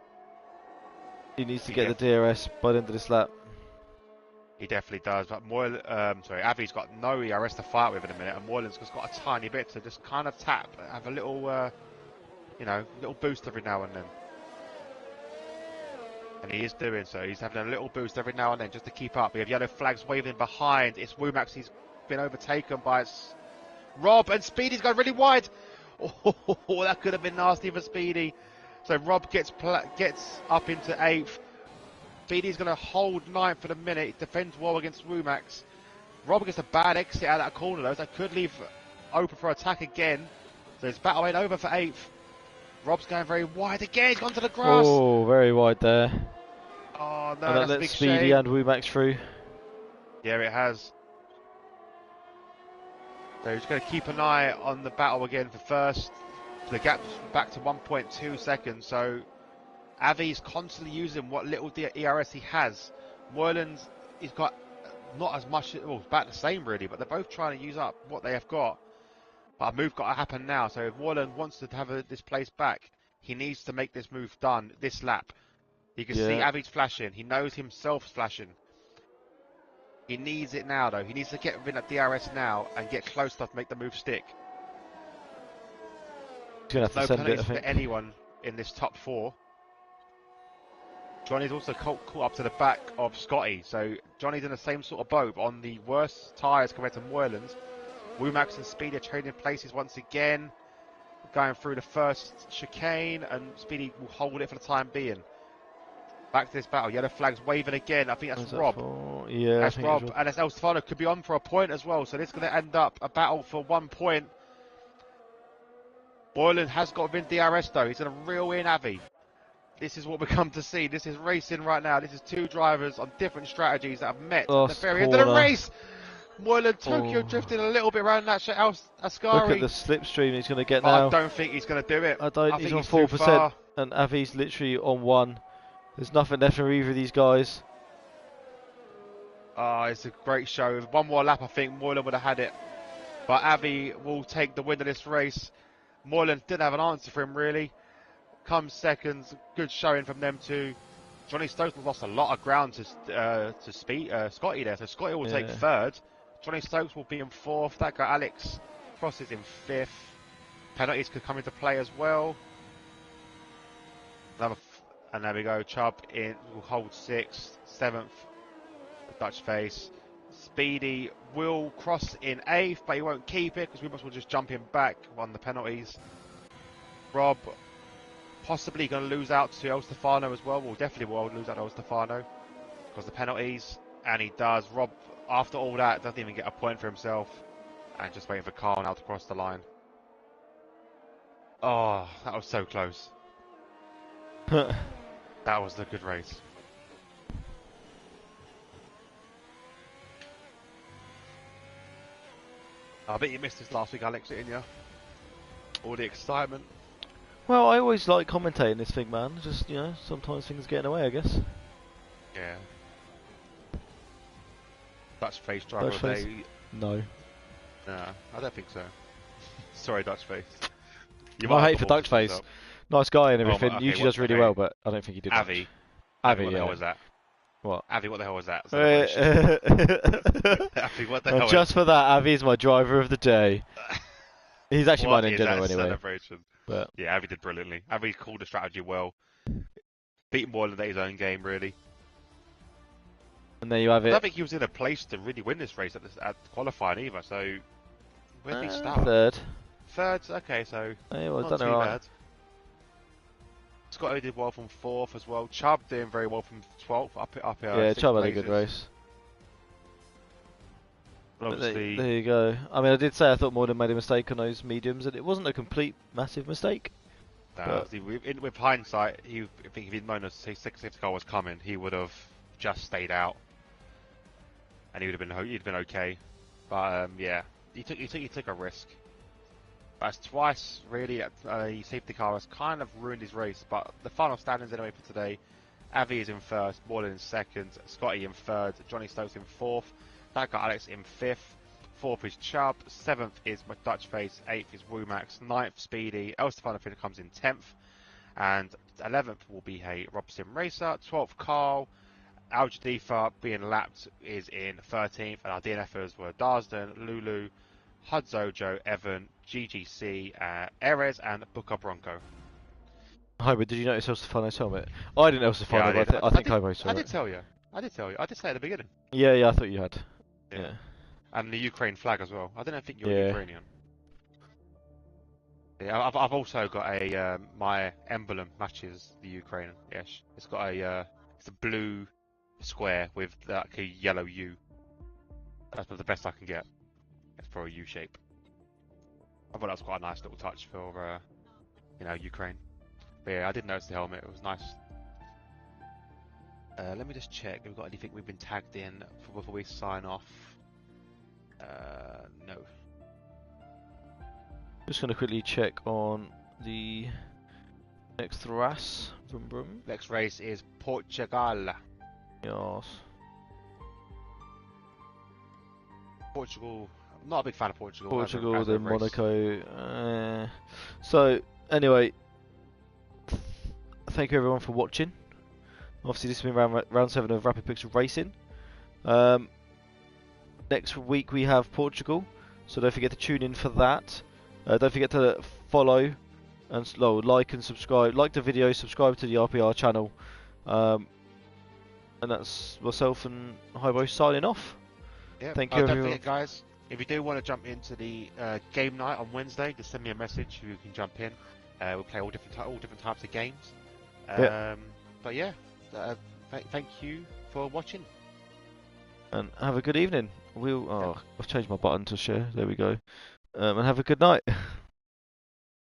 He needs to get the DRS by the end of this lap. He definitely does, but Avi's got no ERS to fight with in a minute, and Moylan's just got a tiny bit to just kind of tap, have a little, little boost every now and then. And he is doing so. He's having a little boost every now and then just to keep up. We have yellow flags waving behind. It's Womack. He's been overtaken by Rob, and Speedy's going really wide. Oh, that could have been nasty for Speedy. So Rob gets up into 8th. Speedy's going to hold 9th for the minute. Defends well against Womack. Rob gets a bad exit out of that corner though. So that could leave open for attack again. So it's battle ain't over for 8th. Rob's going very wide again. He's gone to the grass. Oh, very wide there. Oh no, and that's that a big lets Speedy shame. and Womack through. Yeah, it has. So he's going to keep an eye on the battle again for first. The gap's back to 1.2 seconds. So Avi's constantly using what little ERS he has. Moylan's, he's got not as much, well, about the same really, but they're both trying to use up what they have got. But a move got to happen now, so if Moylan wants to have this place back, he needs to make this move done this lap. You can see Avi's flashing. He knows himself's flashing. He needs it now, though. He needs to get within that DRS now and get close enough to make the move stick. There's no penalties for anyone in this top 4. Johnny's also caught up to the back of Scotty, so Johnny's in the same sort of boat, on the worst tyres compared to Moylan's. Womack and Speedy are trading places once again, going through the first chicane, and Speedy will hold it for the time being. Back to this battle, yellow flag's waving again. I think that's Rob. Yeah, that's Rob, and that's El Stefano could be on for a point as well, so this is going to end up a battle for 1 point. Moylan has got within DRS though, he's going to reel in Avi. This is what we come to see. This is racing right now. This is two drivers on different strategies that have met at the very end of the race. Moylan Tokyo drifting a little bit around that Ascari. Look at the slipstream he's going to get now. I don't think he's going to do it. He's on 4%, and Avi's literally on 1. There's nothing left for either of these guys. It's a great show. With one more lap, I think Moylan would have had it. But Avi will take the win of this race. Moylan didn't have an answer for him, really. Comes second. Good showing from them two. Johnny Stokes lost a lot of ground to Scotty there. So Scotty will take third. Johnny Stokes will be in fourth. That guy Alex Cross is in fifth. Penalties could come into play as well. And there we go. Chubb will hold sixth. Seventh, Dutch face. Speedy will cross in eighth, but he won't keep it because we must well just jump him back on the penalties. Rob possibly going to lose out to El Stefano as well. Well, definitely will lose out to El Stefano because the penalties, and he does. Rob, after all that, doesn't even get a point for himself, and just waiting for Carl now to cross the line. Oh, that was so close. That was a good race. I bet you missed this last week, Alex, didn't you? All the excitement. Well, I always like commentating this thing, man. Just, you know, sometimes things get in the way, I guess. Yeah. Dutch face driver of the day. No. Nah, I don't think so. Sorry, Dutch face. I hate for Dutch face. Nice guy and everything. Okay, usually does really well, but I don't think he did Avi. much. Avi, what the hell was that? What? Avi, what the hell was that? Avi, what the hell? Just for that, Avi is my driver of the day. He's actually mine in general anyway. Celebration? But yeah, Avi did brilliantly. Avi called the strategy well. Beat Moylan at his own game, really. And there you have it. I don't think he was in a place to really win this race at qualifying either. So where did he start? Third. Third. Okay, so not too right. bad. Scotty did well from fourth as well. Chubb doing very well from 12th up here. Yeah, Chubb had a good race. Obviously, there you go. I mean, I did say I thought Moylan made a mistake on those mediums, and it wasn't a complete massive mistake. With hindsight, I think if he'd known his safety car was coming, he would have just stayed out, and he'd have been okay. But yeah, he took a risk. That's twice really. A safety car has kind of ruined his race. But the final standings anyway for today: Avi is in first, Moylan in second, Scotty in third, Johnny Stokes in fourth, that guy Alex in fifth, fourth is Chubb, seventh is Dutch Face, eighth is Womax, ninth Speedy, El Stefano comes in 10th, and 11th will be a Robson Racer, 12th Carl, Al Jadifa being lapped is in 13th, and our DNFers were Darsden, Lulu, Hudzojo, Evan, GGC, Erez, and Booker Bronco. Hi, but did you notice El Stefano's helmet? I didn't notice Stefano, but I think I both saw it. I did tell you. I did say at the beginning. Yeah, I thought you had. Yeah. And the Ukraine flag as well. I didn't think you were Ukrainian. Yeah, I've also got a my emblem matches the Ukraine. Yes, it's got it's a blue square with like a yellow U. That's the best I can get. It's for a U shape. I thought that was quite a nice little touch for Ukraine. But yeah, I did notice the helmet. It was nice. Let me just check. Have we got anything we've been tagged in before we sign off? No. Just going to quickly check on the Next race. Vroom vroom. Next race is Portugal. Yes. Portugal. I'm not a big fan of Portugal. Portugal, as a then race. Monaco. So, anyway, thank you everyone for watching. Obviously, this has been round 7 of Rapid Pixel Racing. Next week we have Portugal, so don't forget to tune in for that. Don't forget to follow and like and subscribe. Like the video, subscribe to the RPR channel. And that's myself and Hybo signing off. Yeah. Thank you Don't everyone. forget, guys. If you do want to jump into the game night on Wednesday, just send me a message. You can jump in. We'll play all different types of games. But yeah, thank you for watching. And have a good evening. I've changed my button to share. There we go. And have a good night.